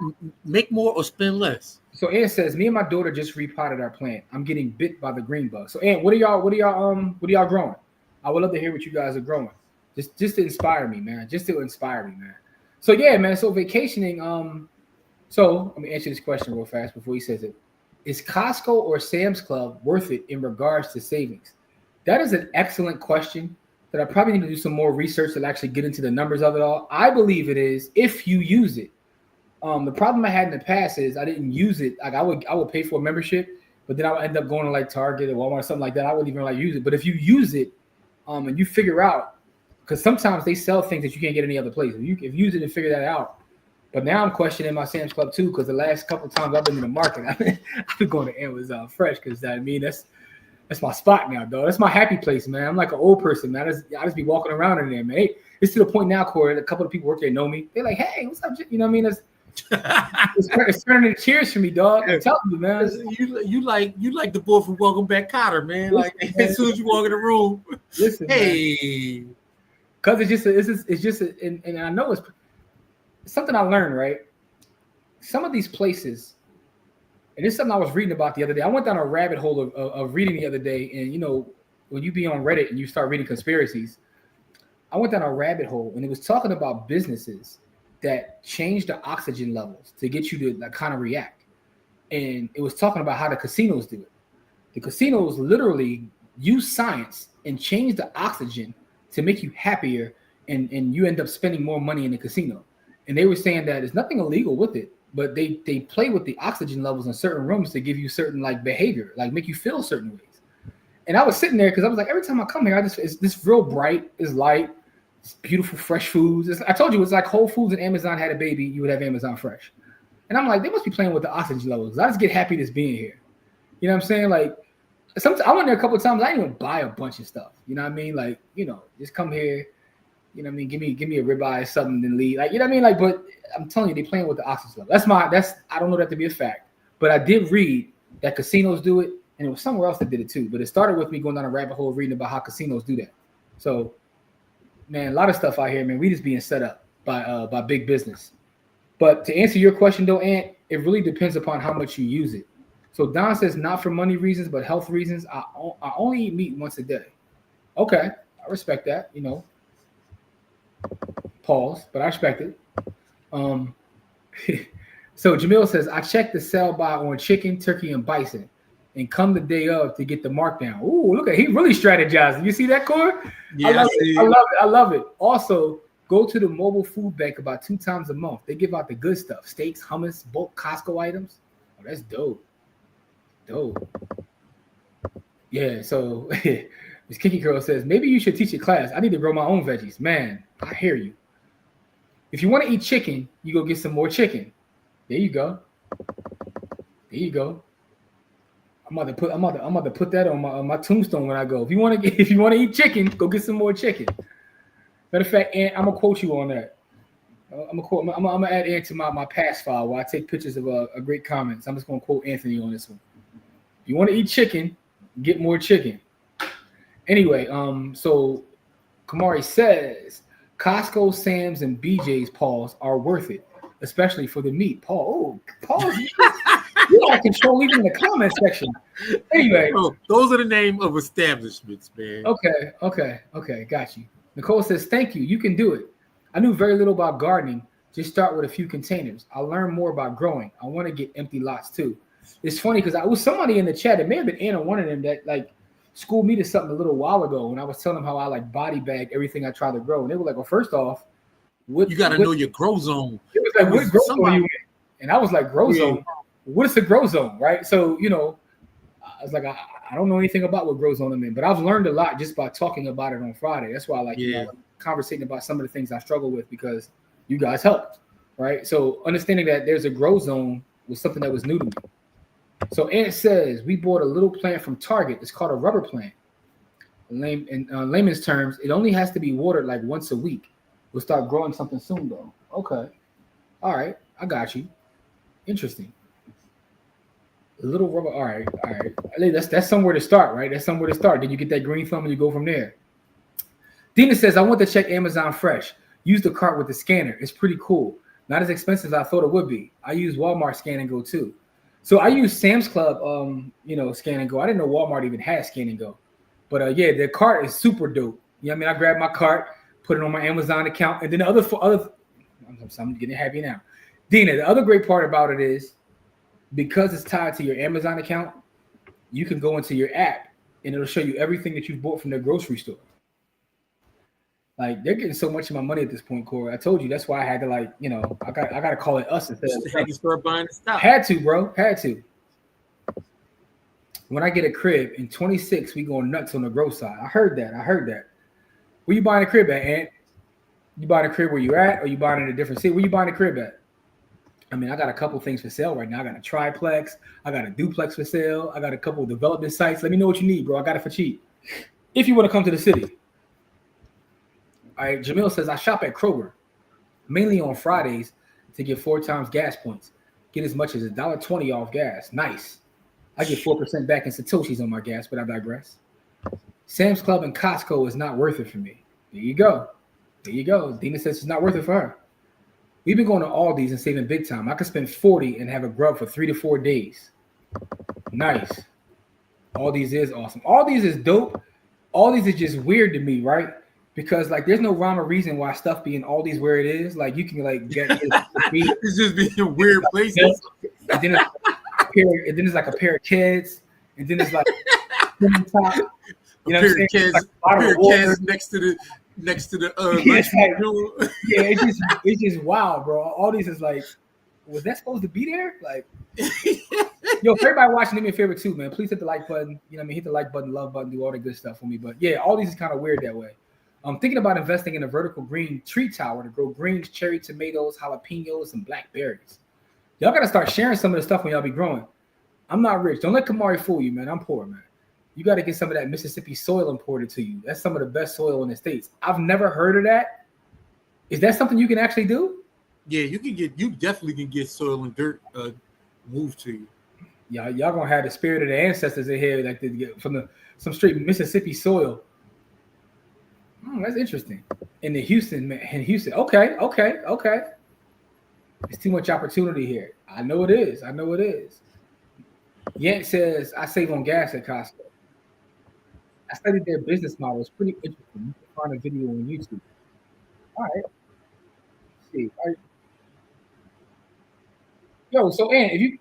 make more, or spend less. So Ant says, me and my daughter just repotted our plant. I'm getting bit by the green bug. So Ant, what are y'all growing? I would love to hear what you guys are growing. Just to inspire me, man. So yeah, man. So vacationing. So let me answer this question real fast before he says it. Is Costco or Sam's Club worth it in regards to savings? That is an excellent question that I probably need to do some more research to actually get into the numbers of it all. I believe it is if you use it. The problem I had in the past is I didn't use it. Like I would pay for a membership, but then I would end up going to like Target or Walmart or something like that. I wouldn't even like use it. But if you use it, and you figure out, because sometimes they sell things that you can't get any other place. If you use it and figure that out. But now I'm questioning my Sam's Club too, because the last couple of times I've been in the market, I've been going to Amazon Fresh because I mean that's my spot now, dog. That's my happy place, man. I'm like an old person, man. I just be walking around in there, man. It's to the point now, Corey. A couple of people work there know me. They're like, "Hey, what's up?" You know what I mean? It's turning into cheers for me, dog. I'm telling you, man. You like the boy from Welcome Back, Kotter, man. Like as soon as you walk in the room, listen, hey, because it's just and I know it's something I learned, right? Some of these places, and it's something I was reading about the other day. I went down a rabbit hole of reading the other day, and when you be on Reddit and you start reading conspiracies, I went down a rabbit hole, and it was talking about businesses that change the oxygen levels to get you to like, kind of react. And it was talking about how the casinos do it. The casinos literally use science and change the oxygen to make you happier, and you end up spending more money in the casino. And they were saying that there's nothing illegal with it, but they play with the oxygen levels in certain rooms to give you certain like behavior, like make you feel certain ways. And I was sitting there because I was like, every time I come here, it's this real bright, it's light, it's beautiful, fresh foods. I told you it's like Whole Foods and Amazon had a baby, you would have Amazon Fresh. And I'm like, they must be playing with the oxygen levels. I just get happy just being here. You know what I'm saying? Like, sometimes I went there a couple of times. I didn't even buy a bunch of stuff. You know what I mean? Like, just come here. You know what I mean? Give me a ribeye or something, then leave. Like, you know what I mean? Like, but I'm telling you, they playing with the oxygen level. I don't know that to be a fact, but I did read that casinos do it, and it was somewhere else that did it too. But it started with me going down a rabbit hole reading about how casinos do that. So, man, a lot of stuff out here, man. We just being set up by big business. But to answer your question though, Ant, it really depends upon how much you use it. So Don says not for money reasons, but health reasons. I only eat meat once a day. Okay, I respect that. Pause, but I respect it. So Jamil says, I checked the sell by on chicken, turkey, and bison, and come the day of to get the markdown. Ooh, look at he really strategizing. You see that, Corey? Yeah, I love it. Also, go to the mobile food bank about 2 times a month. They give out the good stuff: steaks, hummus, bulk Costco items. Oh, that's dope. Yeah. So Miss Kinky Girl says, maybe you should teach a class. I need to grow my own veggies. Man, I hear you. If you want to eat chicken, you go get some more chicken. There you go. I'm about to put that on my tombstone when I go. If you want to eat chicken, go get some more chicken. Matter of fact, Ant, I'm gonna quote you on that. I'm gonna add Ant to my pass file where I take pictures of great comments. I'm just gonna quote Anthony on this one. If you want to eat chicken, get more chicken. Anyway, so Kamari says Costco, Sam's, and BJ's Paul's are worth it, especially for the meat. Paul, you got control even in the comment section. Anyway, those are the name of establishments, man. Okay, got you. Nicole says, thank you. You can do it. I knew very little about gardening. Just start with a few containers. I'll learn more about growing. I want to get empty lots too. It's funny because I was somebody in the chat. It may have been Anna, one of them that like schooled me to something a little while ago when I was telling them how I like body bag everything I try to grow. And they were like, well, first off, You got to know your grow zone. It was like, what grow zone you in? And I was like, grow zone? What is the grow zone, right? So, I was like, I don't know anything about what grow zone I'm in, but I've learned a lot just by talking about it on Friday. That's why I like, conversating about some of the things I struggle with because you guys helped, right? So understanding that there's a grow zone was something that was new to me. So Ant says, we bought a little plant from Target. It's called a rubber plant. In layman's terms, it only has to be watered like once a week. We'll start growing something soon, though. Okay. All right. I got you. Interesting. A little rubber. All right. That's somewhere to start, right? That's somewhere to start. Then you get that green thumb and you go from there. Dina says, I want to check Amazon Fresh. Use the cart with the scanner. It's pretty cool. Not as expensive as I thought it would be. I use Walmart Scan and Go too. So I use Sam's Club, Scan and Go. I didn't know Walmart even had Scan and Go. But the cart is super dope. You know what I mean? I grabbed my cart, put it on my Amazon account, and then the other I'm getting happy now. Dina, the other great part about it is because it's tied to your Amazon account, you can go into your app and it'll show you everything that you've bought from the grocery store. Like they're getting so much of my money at this point, Corey. I told you that's why I had to I got to call it us instead of had to start buying the stuff. Had to, bro. Had to. When I get a crib in 26, we going nuts on the growth side. I heard that. Where you buying a crib at, Ant? You buying a crib where you at, or you buying in a different city? Where you buying a crib at? I mean, I got a couple things for sale right now. I got a triplex. I got a duplex for sale. I got a couple of development sites. Let me know what you need, bro. I got it for cheap. If you want to come to the city. All right, Jamil says, I shop at Kroger, mainly on Fridays to get 4 times gas points. Get as much as $1.20 off gas. Nice. I get 4% back in Satoshis on my gas, but I digress. Sam's Club and Costco is not worth it for me. There you go. Dina says it's not worth it for her. We've been going to Aldi's and saving big time. I could spend $40 and have a grub for 3 to 4 days. Nice. Aldi's is awesome. Aldi's is dope. Aldi's is just weird to me, right? Because there's no rhyme or reason why stuff be in Aldi's where it is. Like you can get it's just being weird places. And then it's like a pair of kids, and then it's like top, a pair of kids next to the it's just wild, bro. All these is like, was that supposed to be there? Like, yo, for everybody watching, do me a favor too, man. Please hit the like button. You know what I mean? Hit the like button, love button, do all the good stuff for me. But yeah, all these is kind of weird that way. I'm thinking about investing in a vertical green tree tower to grow greens, cherry tomatoes, jalapenos, and blackberries. Y'all got to start sharing some of the stuff when y'all be growing. I'm not rich. Don't let Kamari fool you, man. I'm poor, man. You got to get some of that Mississippi soil imported to you. That's some of the best soil in the States. I've never heard of that. Is that something you can actually do? Yeah, you definitely can get soil and dirt moved to you. Y'all gonna have the spirit of the ancestors in here, like from some straight Mississippi soil. That's interesting. In Houston. Okay. There's too much opportunity here. I know it is. Yank says, I save on gas at Costco. I studied their business model. It's pretty interesting. You can find a video on YouTube. All right. Let's see. All right. Yo, so Ant, if you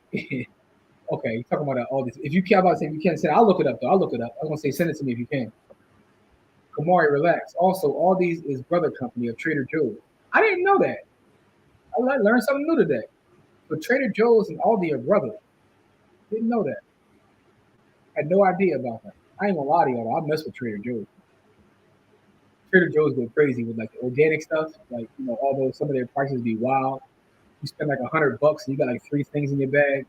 okay, you're talking about all this. If you care about saying you can't send it, I'll look it up though. I was gonna say send it to me if you can. Kamari, relax. Also, all these is brother company of Trader Joe's. I didn't know that. I learned something new today. But Trader Joe's and Aldi are brothers. Didn't know that. Had no idea about that. I ain't gonna lie to y'all. I mess with Trader Joe's. Trader Joe's go crazy with the organic stuff. Although some of their prices be wild. You spend $100 and you got 3 things in your bag.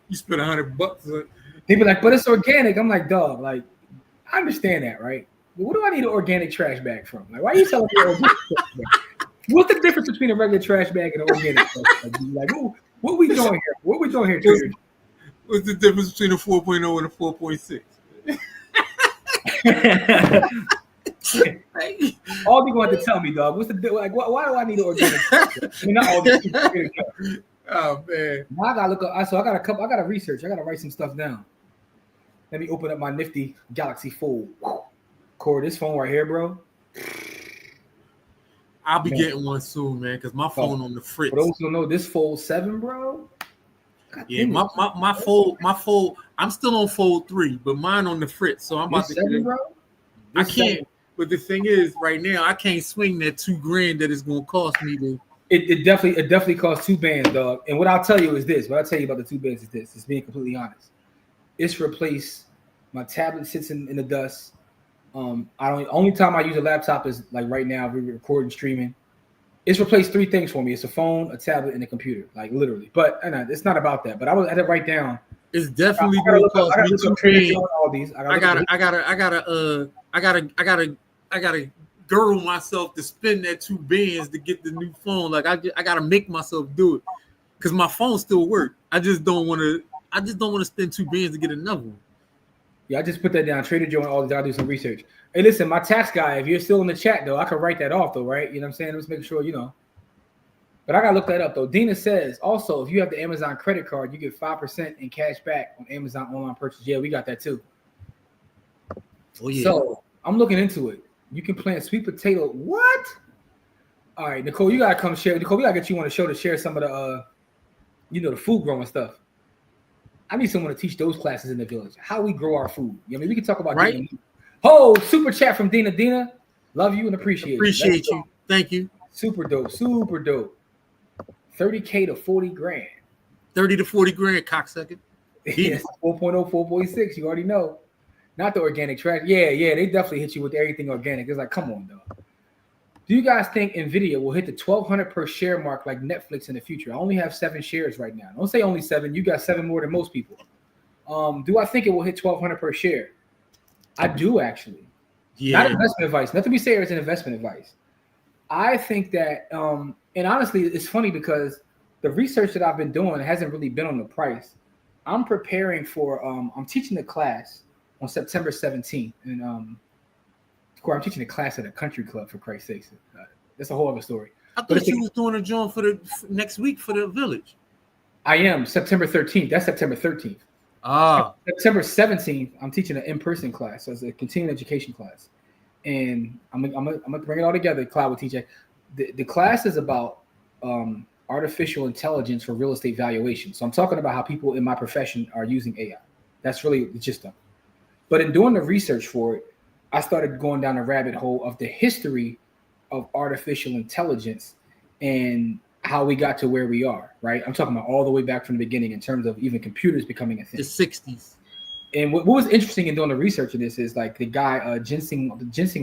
You spend $100. They be like, but it's organic. I'm like, dog, I understand that, right? But what do I need an organic trash bag from? Why are you selling me an organic trash bag? What's the difference between a regular trash bag and an organic trash bag? What are we doing here? What are we doing here, Trader? What's the difference between a 4.0 and a 4.6? All they going to tell me, dog. What's the why do I need an organic trash bag? I mean, not all these people. Oh man. Now I gotta look up. So I gotta research. I gotta write some stuff down. Let me open up my nifty Galaxy Fold. Corey, this phone right here, bro. I'll be getting one soon, man, because my phone on the fritz. For those who don't know, this Fold 7, bro. Yeah, my fold. I'm still on Fold 3, but mine on the fritz. So I'm about to 7, bro. I can't But the thing is, right now, I can't swing that $2,000 that it's gonna cost me to. It definitely costs 2 bands, dog. And what I'll tell you is this. What I'll tell you about the 2 bands is this. It's being completely honest. It's replaced. My tablet sits in the dust. Only time I use a laptop is like right now. We're recording, streaming. It's replaced 3 things for me. It's a phone, a tablet, and a computer. Like literally. But it's not about that. But I had to write down. It's definitely gonna cost me $2,000. All these. I gotta girdle myself to spend that 2 bands to get the new phone. Like I gotta make myself do it because my phone still works. I just don't want to spend 2 bands to get another one. Yeah, I just put that down. Trader Joe and all these. I'll do some research. Hey, listen, my tax guy. If you're still in the chat though, I could write that off though, right? You know what I'm saying? Let's make sure you know. But I gotta look that up though. Dina says also if you have the Amazon credit card, you get 5% in cash back on Amazon online purchase. Yeah, we got that too. Oh yeah. So I'm looking into it. You can plant sweet potato. What? All right, Nicole, you gotta come share. Nicole, we gotta get you on the show to share some of the the food growing stuff. I need someone to teach those classes in the village. How we grow our food. I mean, we can talk about right. Oh, super chat from Dina. Dina, love you and appreciate you. Thank you. Super dope. 30K to 40 grand. 30 to 40 grand, cocksucker. Yes, 4.0, 4.6. You already know. Not the organic trash. Yeah, they definitely hit you with everything organic. It's like, come on, though. Do you guys think Nvidia will hit the 1,200 per share mark like Netflix in the future? I only have 7 shares right now. Don't say only 7. You got 7 more than most people. Do I think it will hit 1,200 per share? I do, actually. Yeah. Not investment advice. Nothing we say is an investment advice. I think that, and honestly, it's funny because the research that I've been doing hasn't really been on the price. I'm preparing for, I'm teaching a class on September 17th. And I'm teaching a class at a country club, for Christ's sake. That's a whole other story. I thought you was doing a joint for the next week for the village. I am, September 13th. That's September 13th. September 17th, I'm teaching an in-person class. So it's a continuing education class. And I'm gonna bring it all together. Cloud with TJ. The class is about artificial intelligence for real estate valuation. So I'm talking about how people in my profession are using AI. That's really the gist of it. But in doing the research for it, I started going down a rabbit hole of the history of artificial intelligence and how we got to where we are. Right? I'm talking about all the way back from the beginning in terms of even computers becoming a thing. The 60s. And what was interesting in doing the research of this is like the guy, Jensen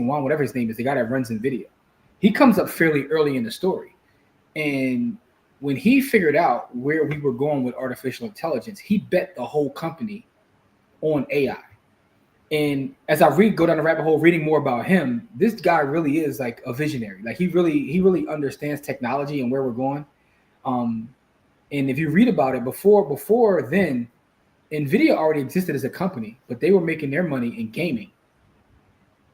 Wang, whatever his name is, the guy that runs NVIDIA. He comes up fairly early in the story. And when he figured out where we were going with artificial intelligence, he bet the whole company on AI. And as I go down the rabbit hole, reading more about him, this guy really is like a visionary. Like he really understands technology and where we're going. And if you read about it before then, NVIDIA already existed as a company, but they were making their money in gaming.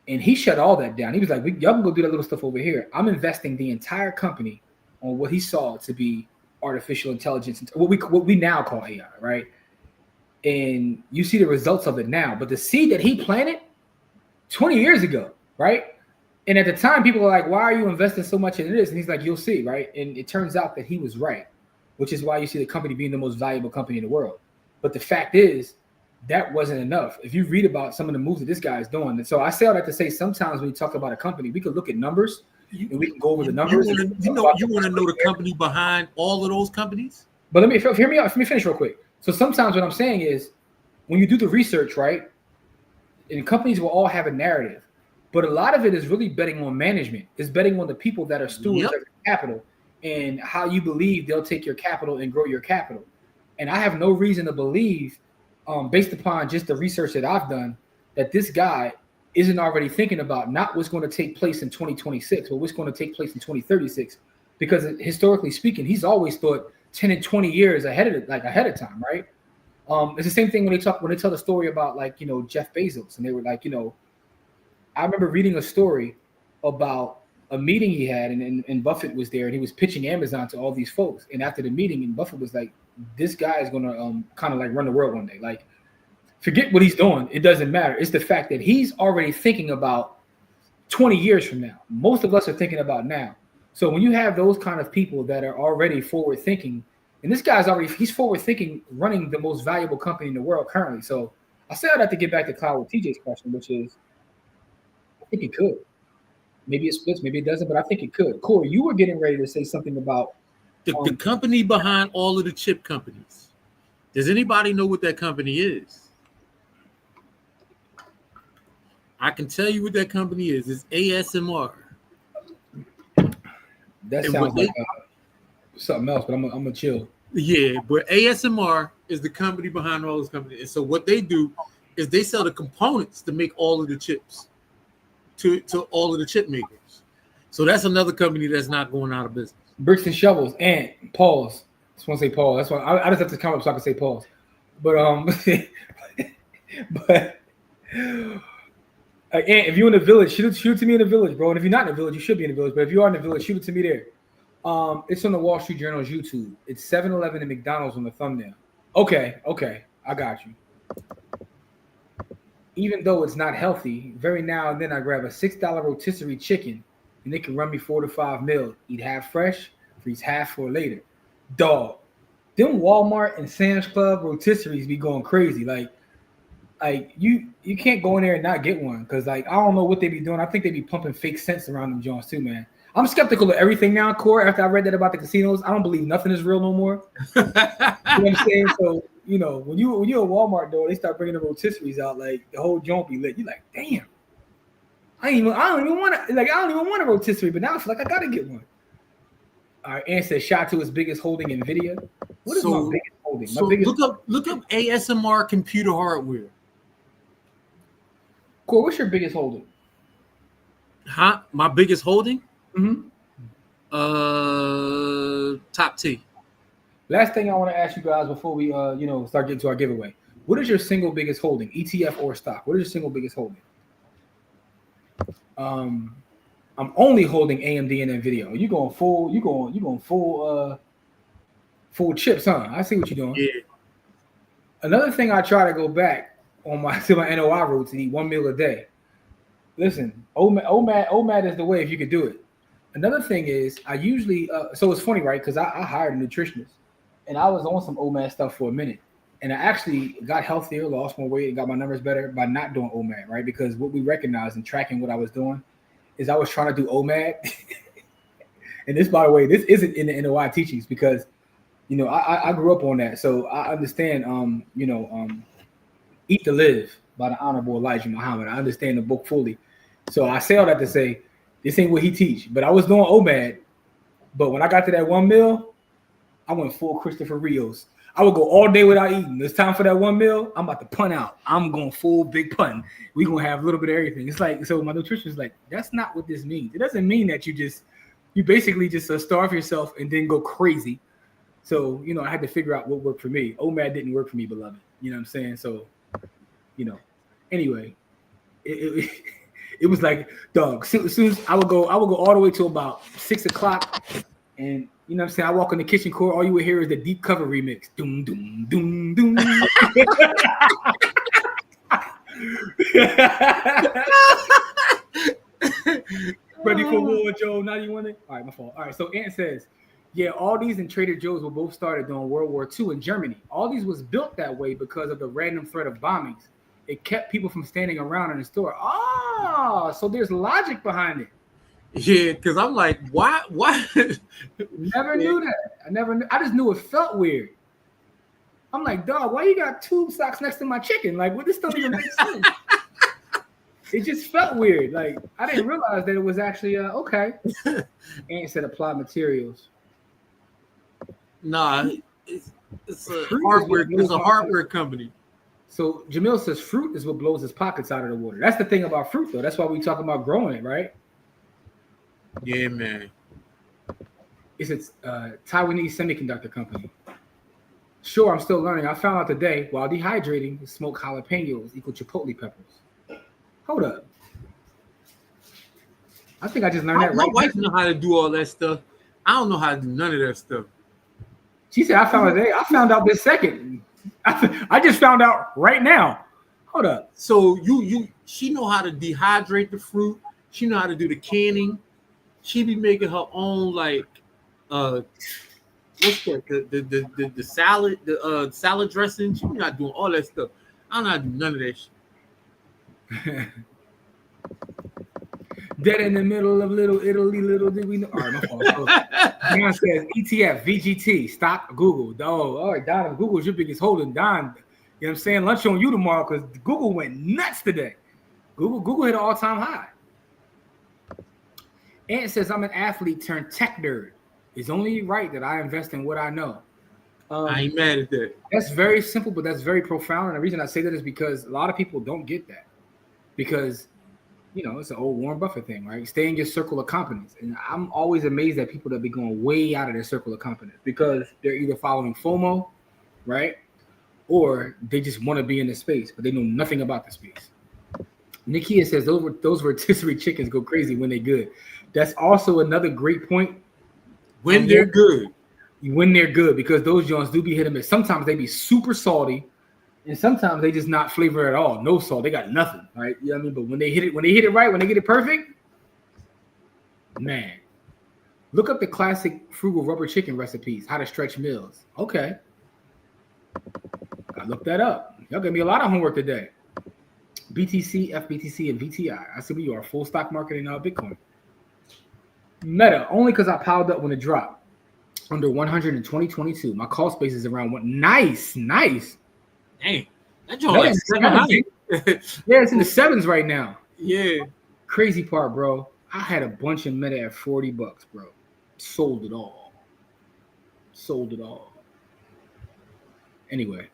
And he shut all that down. He was like, y'all can go do that little stuff over here. I'm investing the entire company on what he saw to be artificial intelligence, what we now call AI, right? And you see the results of it now. But the seed that he planted 20 years ago, right? And at the time, people were like, why are you investing so much in this? And he's like, you'll see, right? And it turns out that he was right, which is why you see the company being the most valuable company in the world. But the fact is, that wasn't enough. If you read about some of the moves that this guy is doing, and so I say all that to say, sometimes when you talk about a company, we could look at numbers and we can go over the numbers. You want to know the company behind all of those companies? But let me hear me out. Let me finish real quick. So sometimes what I'm saying is, when you do the research, right, and companies will all have a narrative, but a lot of it is really betting on management. It's betting on the people that are stewards of your capital and how you believe they'll take your capital and grow your capital. And I have no reason to believe, based upon just the research that I've done, that this guy isn't already thinking about not what's going to take place in 2026, but what's going to take place in 2036. Because historically speaking, he's always thought 10 and 20 years ahead of time, right? It's the same thing when they tell the story about Jeff Bezos, and they were like, I remember reading a story about a meeting he had, and Buffett was there, and he was pitching Amazon to all these folks. And after the meeting, and Buffett was like, this guy is going to kind of like run the world one day. Like, forget what he's doing. It doesn't matter. It's the fact that he's already thinking about 20 years from now. Most of us are thinking about now. So when you have those kind of people that are already forward thinking, and this guy's he's forward thinking, running the most valuable company in the world currently. So I say all that to get back to Cloud with TJ's question, which is, I think he could. Maybe it splits, maybe it doesn't, but I think it could. Corey, you were getting ready to say something about The company behind all of the chip companies. Does anybody know what that company is? I can tell you what that company is. It's ASMR. that sounds like something else, but I'm gonna chill. Yeah, but ASMR is the company behind all those companies. And so what they do is they sell the components to make all of the chips to all of the chip makers. So that's another company that's not going out of business. Bricks and shovels and pause. I just want to say pause. That's why I just have to come up so I can say pause. But but and if you're in the village, shoot it to me in the village, bro. And if you're not in the village, you should be in the village. But if you are in the village, shoot it to me there. It's on the Wall Street Journal's YouTube. It's 7-Eleven and McDonald's on the thumbnail. Okay, I got you. Even though it's not healthy, very now and then I grab a $6 rotisserie chicken, and they can run me 4 to 5 mil. Eat half fresh, freeze half for later. Dog, them Walmart and Sam's Club rotisseries be going crazy. Like you can't go in there and not get one because like I don't know what they be doing. I think they be pumping fake cents around them joints too, man. I'm skeptical of everything now, Core. After I read that about the casinos, I don't believe nothing is real no more. You know what I'm saying? So when you're at Walmart though, they start bringing the rotisseries out, like the whole joint be lit. You're like, damn. I don't even want a rotisserie, but now I feel like I gotta get one. All right, Ann says shot to his biggest holding NVIDIA. What is my biggest holding? Look up ASMR computer hardware. Core, what's your biggest holding? Huh? My biggest holding? Mm-hmm. Top T. Last thing I want to ask you guys before we start getting to our giveaway. What is your single biggest holding, ETF or stock? What is your single biggest holding? I'm only holding AMD and NVIDIA. You going full chips, huh? I see what you're doing. Yeah. Another thing I try to go back on my NOI route to eat 1 meal a day. Listen, OMAD is the way if you could do it. Another thing is I usually so it's funny, right? Because I hired a nutritionist and I was on some OMAD stuff for a minute. And I actually got healthier, lost more weight, and got my numbers better by not doing OMAD, right? Because what we recognized in tracking what I was doing is I was trying to do OMAD. And this, by the way, this isn't in the NOI teachings because, I grew up on that. So I understand, Eat to Live by the Honorable Elijah Muhammad. I understand the book fully. So I say all that to say, this ain't what he teach. But I was doing OMAD. But when I got to that 1 meal, I went full Christopher Rios. I would go all day without eating. It's time for that 1 meal. I'm about to punt out. I'm going full big punt. We're going to have a little bit of everything. It's like, so my nutritionist is like, that's not what this means. It doesn't mean that you basically just starve yourself and then go crazy. So, I had to figure out what worked for me. OMAD didn't work for me, beloved. You know what I'm saying? So, anyway, it was like, dog, as soon as I would go all the way to about 6 o'clock. And you know what I'm saying? I walk in the kitchen, Core, all you would hear is the Deep Cover remix. Doom, doom, doom, doom. Ready for war, Joe? Now you want it? All right, my fault. All right, so Ant says, yeah, all these and Trader Joe's were both started during World War II in Germany. All these was built that way because of the random threat of bombings. It kept people from standing around in the store. So there's logic behind it. Yeah, because I'm like, why? Never knew that. I never knew. I just knew it felt weird. I'm like, dog, why you got tube socks next to my chicken? Like, this don't even make sense. It just felt weird. Like, I didn't realize that it was actually okay. And it said applied materials. Nah, it's a hardware. It's a hardware company. So Jamil says fruit is what blows his pockets out of the water. That's the thing about fruit, though. That's why we talk about growing it, right? Yeah, man. It's a Taiwanese semiconductor company. Sure, I'm still learning. I found out today while dehydrating, smoked jalapenos equal chipotle peppers. Hold up. I think I just learned that. My wife know how to do all that stuff. I don't know how to do none of that stuff. She said, I found out today. I found out this second. I just found out right now. Hold up. So she know how to dehydrate the fruit. She know how to do the canning. She be making her own what's that? The salad, salad dressing. She not doing all that stuff. I don't know how to do none of that shit. Dead in the middle of Little Italy, little did we know. All right, my fault. So, Don says ETF, VGT, stock, Google. Oh, all right, Don, Google's your biggest holding. Don, you know what I'm saying? Lunch on you tomorrow because Google went nuts today. Google hit an all-time high. Ant says, I'm an athlete turned tech nerd. It's only right that I invest in what I know. I ain't mad at that. That's very simple, but that's very profound. And the reason I say that is because a lot of people don't get that. Because, you know, it's an old Warren Buffett thing, right? Stay in your circle of competence. And I'm always amazed at people that be going way out of their circle of competence because they're either following FOMO, right? Or they just want to be in the space, but they know nothing about the space. Nikia says those rotisserie chickens go crazy when they're good. That's also another great point. When they're good. When they're good, because those joints do be hit and miss. Sometimes they be super salty, and sometimes they just not flavor at all. No salt. They got nothing, right? You know what I mean? But when they hit it right, when they get it perfect, man. Look up the classic frugal rubber chicken recipes, how to stretch meals. Okay. I looked that up. Y'all gave me a lot of homework today. BTC, FBTC, and VTI. I see we are full stock market in Bitcoin. Meta, only because I piled up when it dropped. Under 100 in 2022. My call space is around one. Nice. Dang. That joint like 700. Yeah, it's in the sevens right now. Yeah. Crazy part, bro. I had a bunch of Meta at $40, bro. Sold it all. Anyway,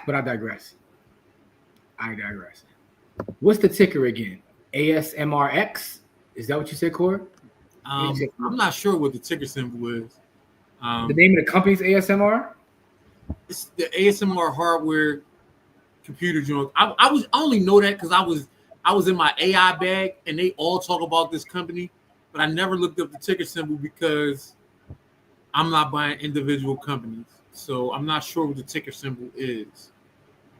but I digress. What's the ticker again? ASMRX? Is that what you said, Corey? I'm not sure what the ticker symbol is. The name of the company's ASMR? It's the ASMR hardware computer joint. I only know that because I was in my AI bag and they all talk about this company, but I never looked up the ticker symbol because I'm not buying individual companies. So I'm not sure what the ticker symbol is.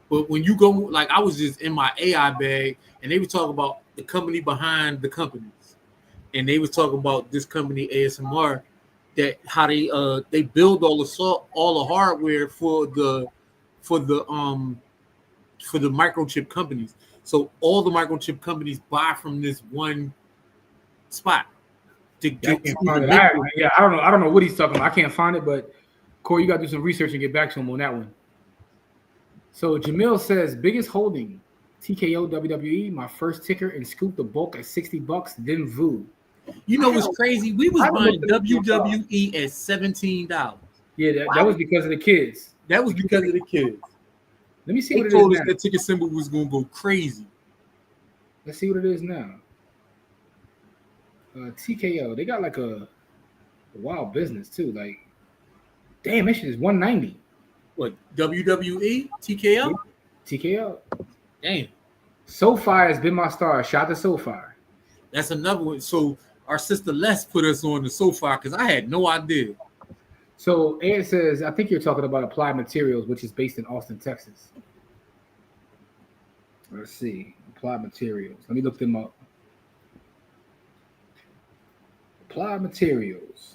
But when you go, like I was just in my AI bag and they were talking about the company behind the companies. And they was talking about this company ASMR, that how they build all the hardware for the microchip companies. So all the microchip companies buy from this one spot. I don't know what he's talking about. I can't find it, but Corey, you got to do some research and get back to him on that one. So Jamil says biggest holding TKO WWE, my first ticker, and scooped the bulk at $60. Then VOO. You know what's crazy? We was buying WWE at $17. Yeah, that was because of the kids. That was because of the kids. Let me see what it is. They told us that ticket symbol was going to go crazy. Let's see what it is now. TKO, they got like a wild business too. Like, damn, that shit is 190. What, WWE? TKO? TKO. Damn. SoFi has been my star. Shout to SoFi. That's another one. So our sister Les put us on the SoFi because I had no idea. So Ed says, I think you're talking about Applied Materials, which is based in Austin, Texas. Let's see. Applied Materials. Let me look them up. Applied Materials.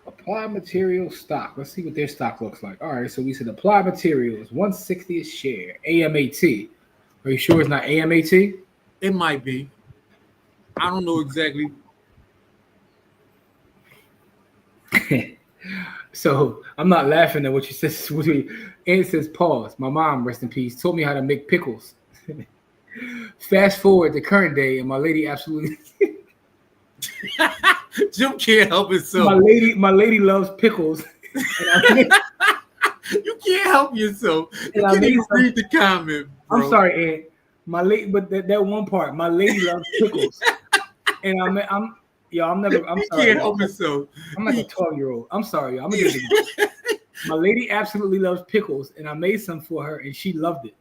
Applied Materials stock. Let's see what their stock looks like. All right, so we said Applied Materials, 160 a share. AMAT. Are you sure it's not AMAT? It might be. I don't know exactly. So I'm not laughing at what you said. And it says, pause. My mom, rest in peace, told me how to make pickles. Fast forward to current day, and my lady absolutely Jim can't help himself. My lady loves pickles. You can't help yourself. You can't even read the comment, bro. I'm sorry, Ed. My lady, but that one part, my lady loves pickles. And I'm sorry. Can't help himself. I'm like a 12-year-old. I'm sorry, y'all. I'm gonna get it. My lady absolutely loves pickles, and I made some for her, and she loved it.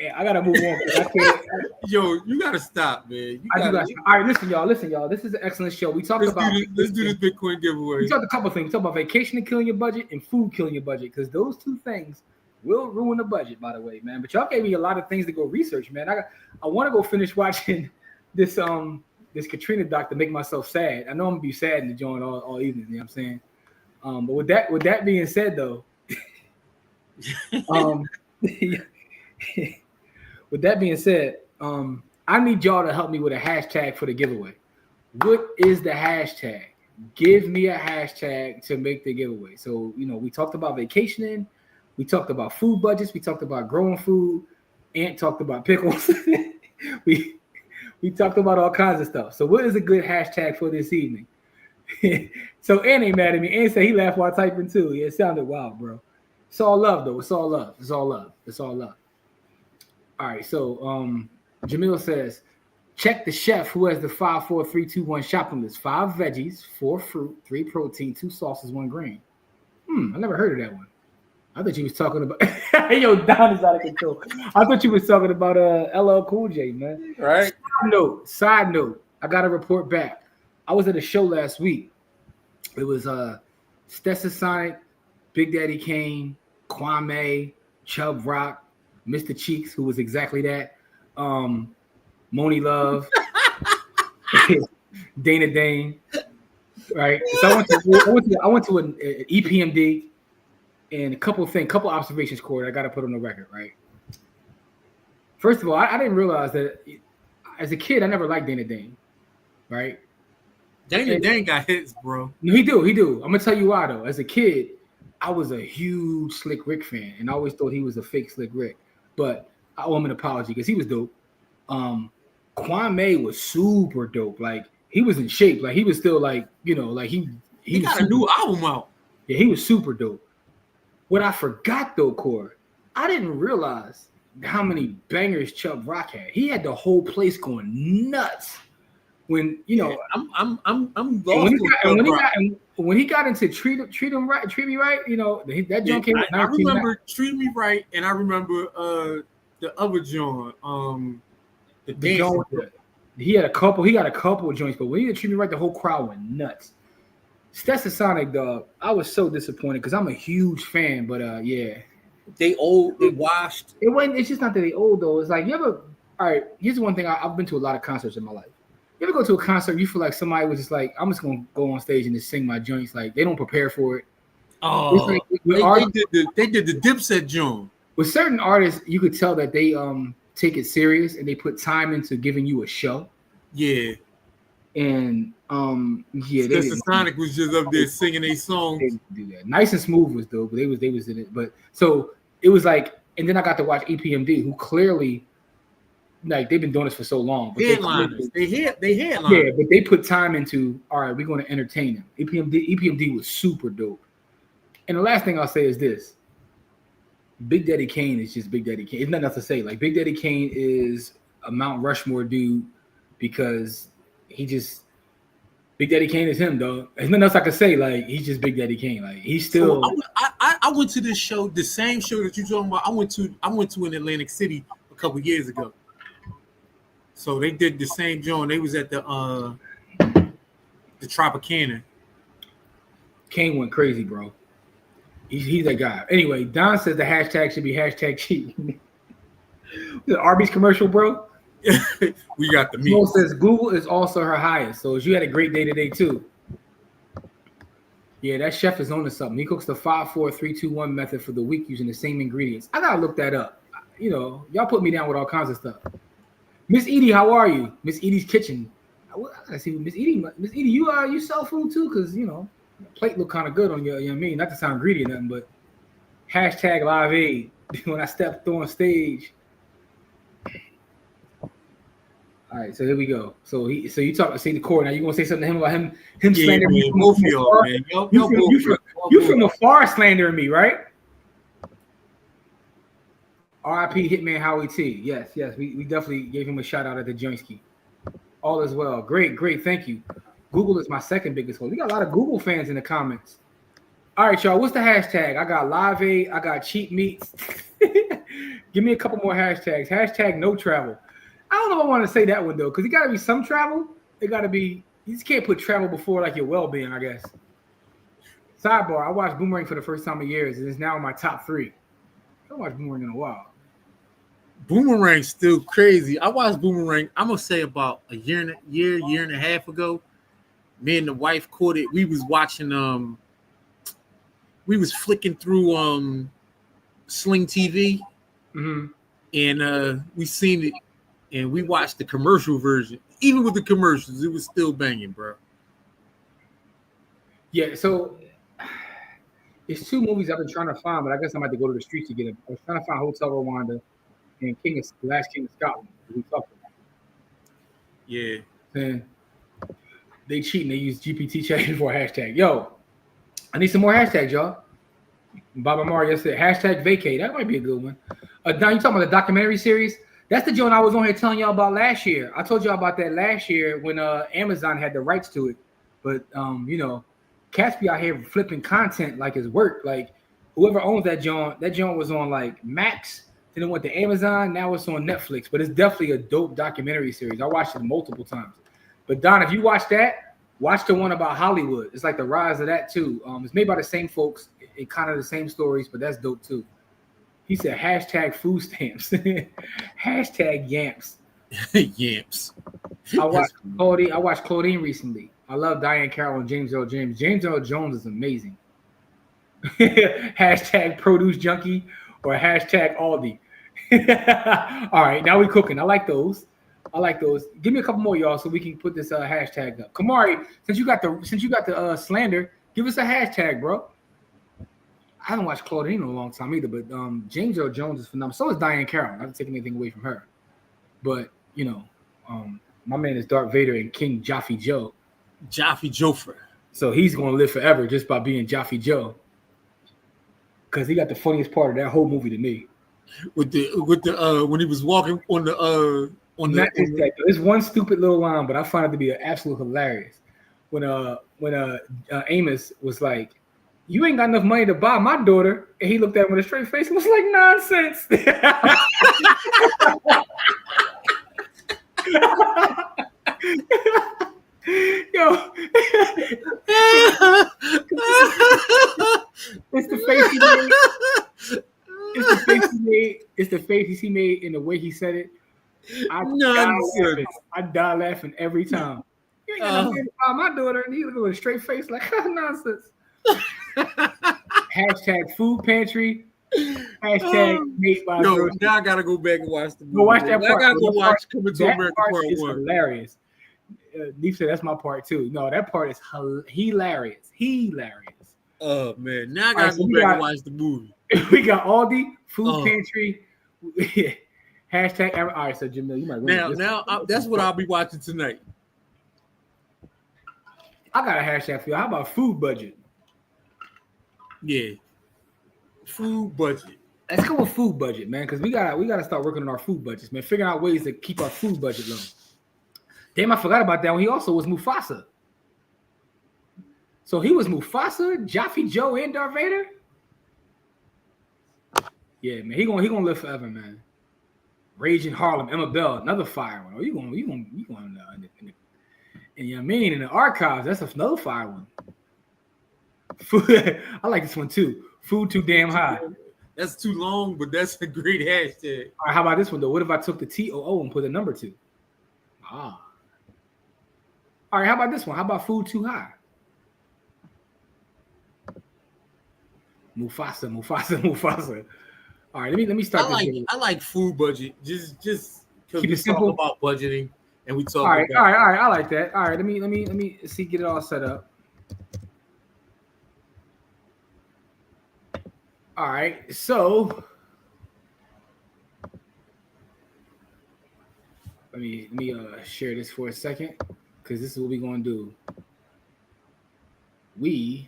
And I gotta move on. I can't. Yo, you gotta stop, man. All right, listen, y'all. This is an excellent show. We talked about let's do this Bitcoin giveaway. We talked a couple things. We talked about vacation killing your budget and food killing your budget, because those two things will ruin the budget, by the way, man. But y'all gave me a lot of things to go research, man. I want to go finish watching this Katrina doc to make myself sad. I know I'm gonna be sad in the joint all evening. You know what I'm saying? But with that being said, though, with that being said, I need y'all to help me with a hashtag for the giveaway. What is the hashtag? Give me a hashtag to make the giveaway. So, we talked about vacationing. We talked about food budgets. We talked about growing food. Ant talked about pickles. we talked about all kinds of stuff. So what is a good hashtag for this evening? So Ant ain't mad at me. Ant said he laughed while typing too. Yeah, it sounded wild, bro. It's all love, though. It's all love. It's all love. It's all love. All right, so Jamil says, check the chef who has the 5, 4, 3, 2, 1 shopping list. 5 veggies, 4 fruit, 3 protein, 2 sauces, 1 grain. I never heard of that one. I thought you was talking about yo, Don is out of control. I thought you was talking about LL Cool J, man. Right. Side note, I got to report back. I was at a show last week. It was Stetsasonic, Big Daddy Kane, Kwame, Chubb Rock, Mr. Cheeks, who was exactly that, Moni Love, Dana Dane, right? So I went to an EPMD, and a couple observations, Corey, I got to put on the record, right? First of all, I didn't realize that as a kid, I never liked Dana Dane, right? Dana Dane got hits, bro. No, he do. I'm gonna tell you why though. As a kid, I was a huge Slick Rick fan, and I always thought he was a fake Slick Rick. But I owe him an apology because he was dope. Kwame was super dope. Like he was in shape. Like he was still like like he got a new album out. Yeah, he was super dope. What I forgot though, Core, I didn't realize how many bangers Chubb Rock had. He had the whole place going nuts. When I'm lost. When he got into treat me right, that joint came. I remember Treat Me Right, and I remember the other joint, the joint. He got a couple of joints, but when he did Treat Me Right, the whole crowd went nuts. Stetsasonic, dog, I was so disappointed because I'm a huge fan, but yeah, they washed. It's just not that they old though. It's like all right. Here's one thing. I've been to a lot of concerts in my life. You ever go to a concert, you feel like somebody was just like, I'm just gonna go on stage and just sing my joints. Like they don't prepare for it. Oh, like, they did the Dipset joint. With certain artists, you could tell that they take it serious and they put time into giving you a show. Yeah. And Sonic was just up there singing a song. They didn't do that. Nice and Smooth was dope, but they was in it. But so it was like, and then I got to watch EPMD, who clearly. Like they've been doing this for so long. But headliners. They headliners. Yeah, but they put time into. All right, we're going to entertain them. EPMD was super dope. And the last thing I'll say is this: Big Daddy Kane is just Big Daddy Kane. There's nothing else to say. Like Big Daddy Kane is a Mount Rushmore dude because Big Daddy Kane is him, dog. There's nothing else I can say. Like he's just Big Daddy Kane. Like he's still. So I went to this show, the same show that you're talking about. I went to in Atlantic City a couple years ago. So they did the same joint. They was at the Tropicana. Kane went crazy, bro. He's that guy. Anyway, Don says the hashtag should be hashtag cheat. The Arby's commercial, bro. We got the meat. Mo says Google is also her highest. So you had a great day today too. Yeah, that chef is on to something. He cooks the 5, 4, 3, 2, 1 method for the week using the same ingredients. I gotta look that up. Y'all put me down with all kinds of stuff. Miss Edie, how are you? Miss Edie's Kitchen. I see Miss Edie. Miss Edie, you sell food too, because the plate look kind of good on your. You know what I mean? Not to sound greedy or nothing, but hashtag Live Aid when I stepped on stage. All right, so here we go. So you talk. See the core. Now you gonna say something to him about him slandering me from afar? Man. You from afar slandering me, right? R.I.P. Hitman Howie T. Yes, we definitely gave him a shout out at the Joinski. All is well. Great, thank you. Google is my second biggest one. We got a lot of Google fans in the comments. All right, y'all. What's the hashtag? I got Live Aid. I got cheap meats. Give me a couple more hashtags. Hashtag no travel. I don't know if I want to say that one though, because it got to be some travel. It got to be. You just can't put travel before like your well-being, I guess. Sidebar: I watched Boomerang for the first time in years, and it's now in my top 3. I haven't watched Boomerang in a while. Boomerang's still crazy. I watched Boomerang, I'm gonna say about a year and a half ago. Me and the wife caught it. We was watching we was flicking through Sling TV. Mm-hmm. and we seen it, and we watched the commercial version. Even with the commercials, it was still banging, bro. Yeah, so it's two movies I've been trying to find, but I guess I'm about to go to the streets to get them. I was trying to find Hotel Rwanda and Last King of Scotland. We talked about. Yeah. And they cheat and they use GPT chat for a hashtag. Yo, I need some more hashtags, y'all. Baba Mario said hashtag vacate. That might be a good one. Now you talking about the documentary series? That's the joint I was on here telling y'all about last year. I told y'all about that last year when Amazon had the rights to it. But you know, cats be out here flipping content like it's work. Like whoever owns that joint was on like Max, then it went to Amazon, now it's on Netflix. But it's definitely a dope documentary series. I watched it multiple times. But Don, if you watch that, watch the one about Hollywood. It's like the rise of that too. It's made by the same folks. It kind of the same stories, but that's dope too. He said hashtag food stamps. Hashtag yamps. Yamps. I watched Claudine recently. I love Diane Carroll and James Earl James. James Earl Jones is amazing. Hashtag produce junkie or hashtag Aldi. All right, now we're cooking. I like those. Give me a couple more, y'all, so we can put this hashtag up. Kamari, since you got the slander, give us a hashtag, bro. I haven't watched Claudine in a long time either, but James Earl Jones is phenomenal. So is Diane Carroll. I'm not taking anything away from her, but you know, my man is Darth Vader and King Jaffe Joe. Jaffe Joffer. So he's gonna live forever just by being Jaffe Joe, because he got the funniest part of that whole movie to me. With the when he was walking on the It's one stupid little line, but I find it to be absolutely hilarious. When Amos was like, "You ain't got enough money to buy my daughter," and he looked at him with a straight face and was like, "Nonsense." Yo, it's the face he made. It's the face he made in the way he said it. I die laughing every time. You ain't got nothing to buy my daughter, and he looked with a straight face like nonsense. Hashtag food pantry. Hashtag made by Yo, now I gotta go back and watch the movie. Go watch that part. I gotta go watch Coming to America Part Part is 1. hilarious. Deep said that's my part too. No, that part is hilarious. Hilarious. Oh man, now I gotta go back and watch the movie. We got Aldi, food pantry. Hashtag. All right, so Jamil, you might win. Now that's what I'll be watching tonight. I got a hashtag for you. How about food budget? Yeah, food budget. Let's go with food budget, man, because we gotta start working on our food budgets, man. Figuring out ways to keep our food budget low. Damn, I forgot about that when he also was Mufasa. So he was Mufasa, Jaffe Joe, and Darth Vader. Yeah, man, he gonna live forever, man. Rage in Harlem, Emma Bell, another fire one. Oh, you going and you know what I mean, in the archives, that's another fire one. Food, I like this one too. Food too damn high. That's too long, but that's a great hashtag. All right, how about this one though? What if I took the TOO and put a number 2? All right, how about this one? How about food too high? Mufasa. All right, let me start. I like food budget. Just because we simple. talk about budgeting and we talk. All right. I like that. All right, let me see, get it all set up. All right, so let me share this for a second, because this is what we're gonna do. We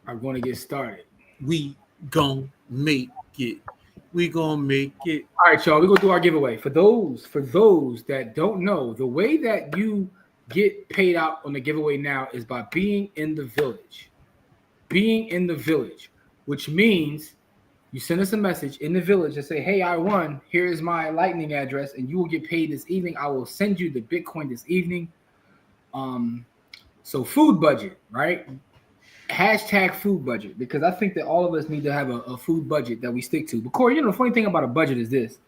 are going to get started. We gonna make it. We gonna make it. All right, y'all. We're gonna do our giveaway. For those that don't know, the way that you get paid out on the giveaway now is by being in the village. Being in the village, which means you send us a message in the village and say, "Hey, I won. Here is my Lightning address, and you will get paid this evening. I will send you the Bitcoin this evening." So food budget, right? Hashtag food budget, because I think that all of us need to have a food budget that we stick to. But Corey, the funny thing about a budget is this.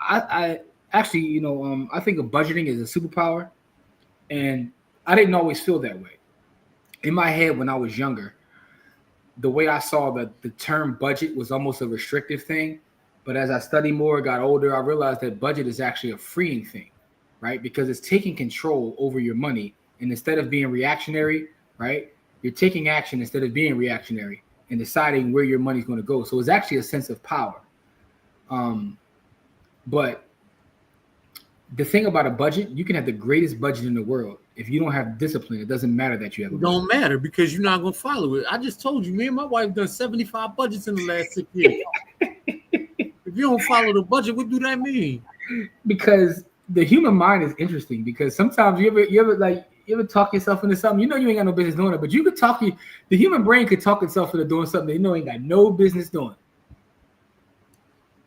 I actually, I think of budgeting as a superpower, and I didn't always feel that way. In my head when I was younger, the way I saw the term budget was almost a restrictive thing. But as I studied more, got older, I realized that budget is actually a freeing thing, right? Because it's taking control over your money. And instead of being reactionary, right, you're taking action instead of being reactionary and deciding where your money's going to go. So it's actually a sense of power. But the thing about a budget, you can have the greatest budget in the world. If you don't have discipline, it doesn't matter that you have a budget. It don't matter because you're not going to follow it. I just told you, me and my wife done 75 budgets in the last 6 years. If you don't follow the budget, what do that mean? Because the human mind is interesting. Because sometimes you ever talk yourself into something, you ain't got no business doing it, but you could talk the human brain could talk itself into doing something that ain't got no business doing.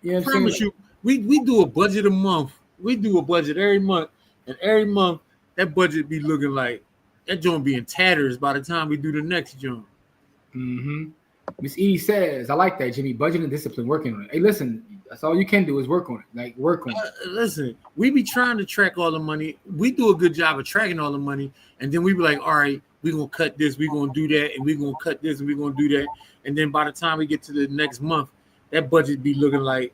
You know what I'm saying? Promise you, we do a budget a month. We do a budget every month, and every month that budget be looking like that joint be in tatters by the time we do the next joint. Mm-hmm. Miss Edie says, I like that, Jimmy. Budget and discipline, working on it. Hey, listen, that's all you can do is work on it. Like, work on it. Listen, we be trying to track all the money. We do a good job of tracking all the money, and then we be like, all right, we're going to cut this, we're going to do that, and we're going to cut this, and we're going to do that. And then by the time we get to the next month, that budget be looking like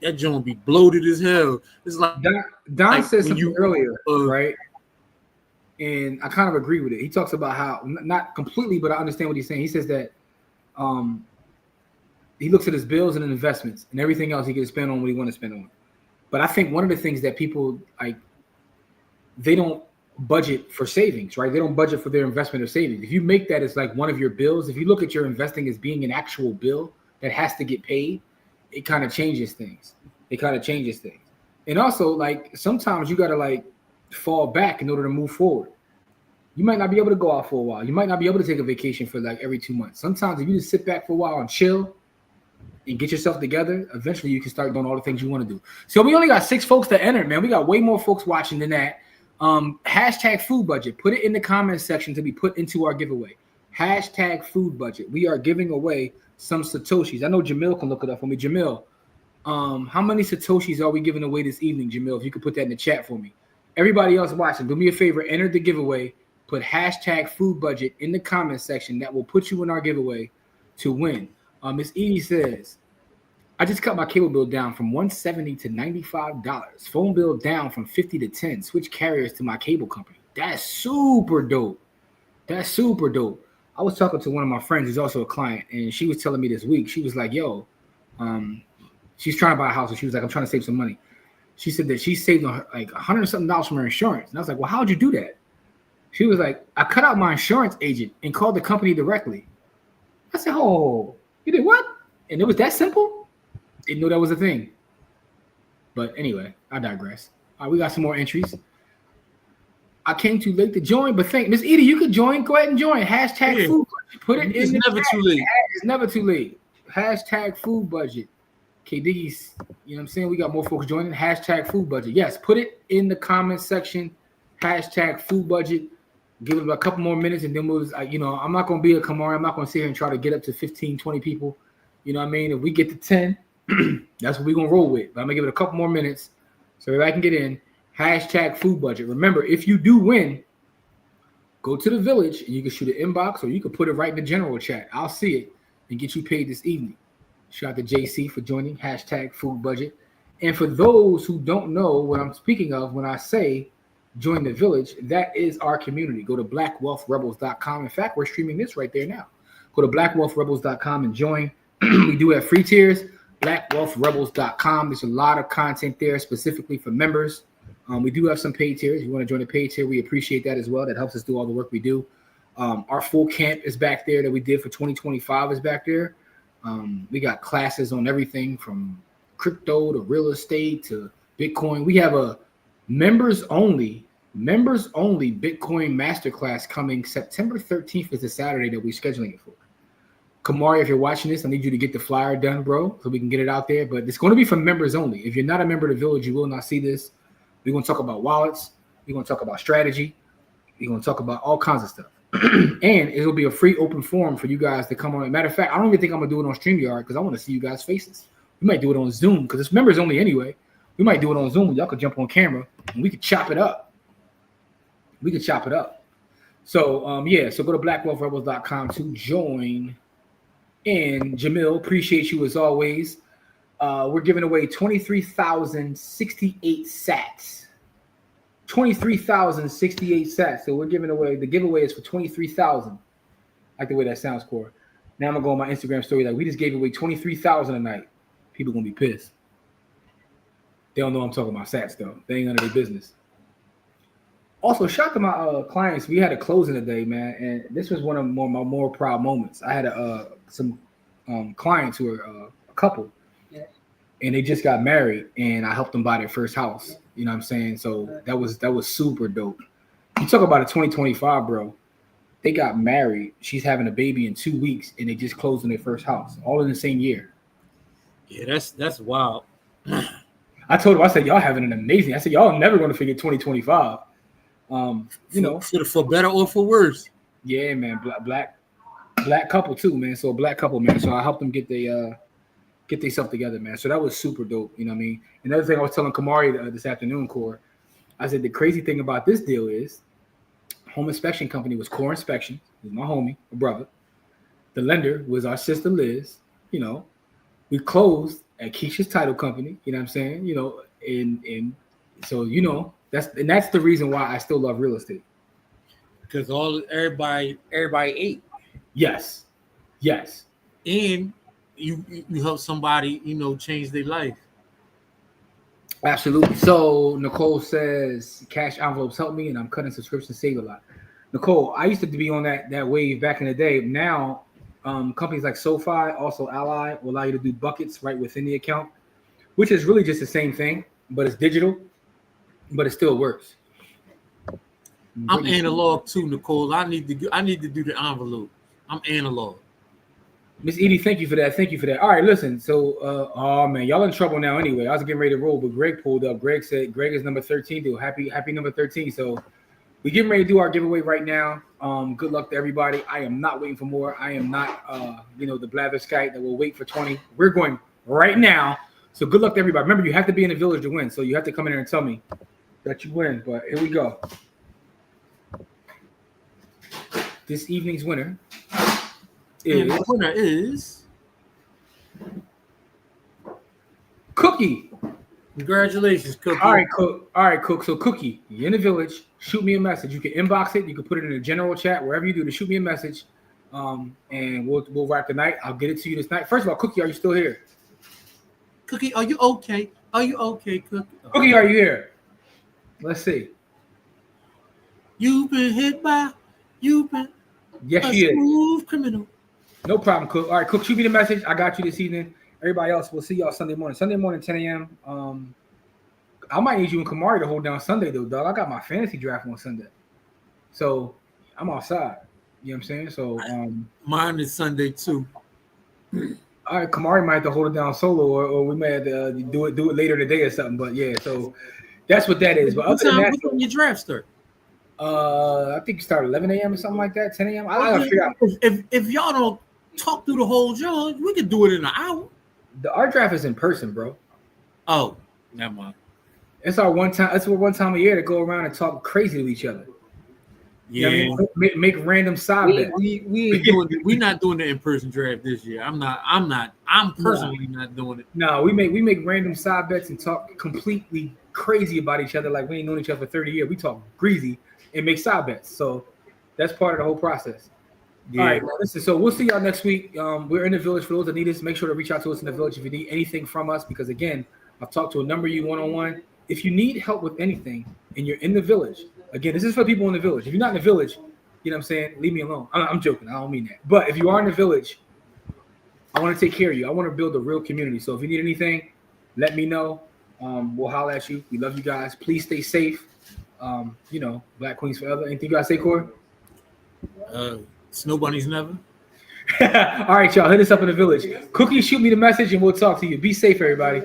that joint be bloated as hell. It's like Don said something earlier, right? And I kind of agree with it. He talks about how, not completely, but I understand what he's saying. He says that he looks at his bills and investments and everything else he can spend on what he want to spend on. But I think one of the things that people like, they don't budget for savings, right? They don't budget for their investment or savings. If you make that as like one of your bills, if you look at your investing as being an actual bill that has to get paid, it kind of changes things. And also, like, sometimes you got to like fall back in order to move forward. You might not be able to go out for a while. You might not be able to take a vacation for like every 2 months. Sometimes if you just sit back for a while and chill and get yourself together, eventually you can start doing all the things you want to do. So we only got 6 folks that entered, man. We got way more folks watching than that. Hashtag food budget. Put it in the comments section to be put into our giveaway. Hashtag food budget. We are giving away some Satoshis. I know Jamil can look it up for me. Jamil, how many Satoshis are we giving away this evening, Jamil? If you could put that in the chat for me. Everybody else watching, do me a favor, enter the giveaway. Put hashtag food budget in the comment section. That will put you in our giveaway to win. Miss Edie says, I just cut my cable bill down from $170 to $95. Phone bill down from $50 to $10. Switch carriers to my cable company. That's super dope. I was talking to one of my friends who's also a client, and she was telling me this week, she was like, yo, she's trying to buy a house, and she was like, I'm trying to save some money. She said that she saved like $100 something from her insurance. And I was like, well, how'd you do that? She was like, I cut out my insurance agent and called the company directly. I said, oh, you did what? And it was that simple? Didn't know that was a thing. But anyway, I digress. All right, we got some more entries. I came too late to join, but Miss Edie, you could join. Go ahead and join. Hashtag food budget. Put it in. It's never too late. It's never too late. Hashtag food budget. K Diggy's, you know what I'm saying? We got more folks joining. Hashtag food budget. Yes, put it in the comment section. Hashtag food budget. Give it a couple more minutes, and then we'll, I'm not going to be a Kamari. I'm not going to sit here and try to get up to 15, 20 people. You know what I mean? If we get to 10, that's what we're going to roll with. But I'm going to give it a couple more minutes so everybody can get in. Hashtag food budget. Remember, if you do win, go to the village, and you can shoot an inbox, or you can put it right in the general chat. I'll see it and get you paid this evening. Shout out to JC for joining. Hashtag food budget. And for those who don't know what I'm speaking of when I say join the village, that is our community. Go to blackwealthrebels.com. In fact, we're streaming this right there now. Go to blackwealthrebels.com and join. We do have free tiers. Blackwealthrebels.com. There's a lot of content there specifically for members. We do have some paid tiers. If you want to join the paid tier, we appreciate that as well. That helps us do all the work we do. Our full camp is back there that we did for 2025 is back there. We got classes on everything from crypto to real estate to Bitcoin. We have a members only Bitcoin masterclass coming September 13th is the Saturday that we're scheduling it for. Kamari, if you're watching this, I need you to get the flyer done, bro, so we can get it out there. But it's going to be for members only. If you're not a member of the village, you will not see this. We're going to talk about wallets. We're going to talk about strategy. We're going to talk about all kinds of stuff. And it'll be a free open forum for you guys to come on. Matter of fact, I don't even think I'm going to do it on StreamYard because I want to see you guys' faces. We might do it on Zoom because it's members only anyway. We might do it on Zoom. Y'all could jump on camera and we could chop it up. So, so go to blackwealthrebels.com to join. And Jamil, appreciate you as always. We're giving away 23,068 sats. 23,068 sats. So we're giving away, the giveaway is for 23,000. I like the way that sounds, Core. Now I'm gonna go on my Instagram story like we just gave away 23,000 a night. People gonna be pissed. They don't know I'm talking about sats though. They ain't none of their business. Also, shout out to my clients. We had a closing today, man, and this was one of my more proud moments. I had some clients who are a couple, and they just got married, and I helped them buy their first house. You know what I'm saying? So that was super dope. You talk about a 2025, bro. They got married. She's having a baby in 2 weeks, and they just closed on their first house, all in the same year. Yeah, that's wild. I told them, I said, y'all having an amazing. I said, y'all never going to forget 2025. You know, for better or for worse. Yeah, man, black couple too, man. So a black couple, man. So I helped them get themselves together, man. So that was super dope. You know what I mean? Another thing I was telling Kamari this afternoon, Core, I said the crazy thing about this deal is, home inspection company was Core Inspection. He's my homie, my brother. The lender was our sister Liz. You know, we closed at Keisha's title company. You know what I'm saying? You know, and so you know. That's the reason why I still love real estate. Because everybody ate. Yes. And you help somebody, you know, change their life. Absolutely. So Nicole says cash envelopes help me, and I'm cutting subscriptions save a lot. Nicole, I used to be on that wave back in the day. Now, companies like SoFi, also Ally, will allow you to do buckets right within the account, which is really just the same thing, but it's digital. But it still works. I'm analog too, Nicole. I need to do the envelope. I'm analog. Miss Edie, thank you for that. All right, listen. So, oh man, y'all in trouble now. Anyway, I was getting ready to roll, but Greg pulled up. Greg said Greg is number 13. Dude, happy number 13. So, we getting ready to do our giveaway right now. Good luck to everybody. I am not waiting for more. I am not, the blatherskite that will wait for 20. We're going right now. So, good luck to everybody. Remember, you have to be in the village to win. So, you have to come in here and tell me that you win. But here we go. This evening's winner is Cookie. Congratulations, Cookie. All right, Cook. So Cookie, you're in the village. Shoot me a message. You can inbox it. You can put it in the general chat, wherever you do to shoot me a message. And we'll wrap the night. I'll get it to you this night. First of all, Cookie, are you still here? Cookie, are you okay? Cookie? Cookie, are you here? Let's see. You've been hit by. Yes, she is. Smooth criminal. No problem, Cook. All right, Cook, shoot me the message. I got you this evening. Everybody else, we'll see y'all Sunday morning. Sunday morning, 10 a.m. I might need you and Kamari to hold down Sunday, though, dog. I got my fantasy draft on Sunday. So I'm outside. You know what I'm saying? So mine is Sunday, too. All right, Kamari might have to hold it down solo, or we may have to do it later today or something. But, yeah, so that's what that is. But other than that, what time your draft start? I think you start at 11 a.m. or something like that, 10 a.m. I gotta figure out. If y'all don't talk through the whole joint, we could do it in an hour. Our draft is in person, bro. Oh, never mind. It's our one time. That's one time a year to go around and talk crazy to each other. Yeah, you know I mean? make random side bets. We're not doing the in-person draft this year. I'm personally not doing it. No, we make random side bets and talk completely crazy about each other like we ain't known each other for 30 years. We talk greasy and make side bets. So that's part of the whole process. Yeah. All right, listen. So we'll see y'all next week. We're in the village. For those that need us, make sure to reach out to us in the village if you need anything from us. Because again, I've talked to a number of you one-on-one. If you need help with anything and you're in the village, again, this is for people in the village. If you're not in the village, you know what I'm saying? Leave me alone. I'm joking. I don't mean that. But if you are in the village, I want to take care of you. I want to build a real community. So if you need anything, let me know. We'll holler at you. We love you guys. Please stay safe. Black Queens forever. Anything you guys say, Corey? Snow bunnies never. All right, y'all. Hit us up in the village. Cookie, shoot me the message and we'll talk to you. Be safe, everybody.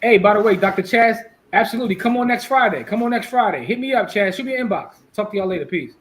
Hey, by the way, Dr. Chaz, absolutely. Come on next Friday. Hit me up, Chaz. Shoot me an inbox. Talk to y'all later. Peace.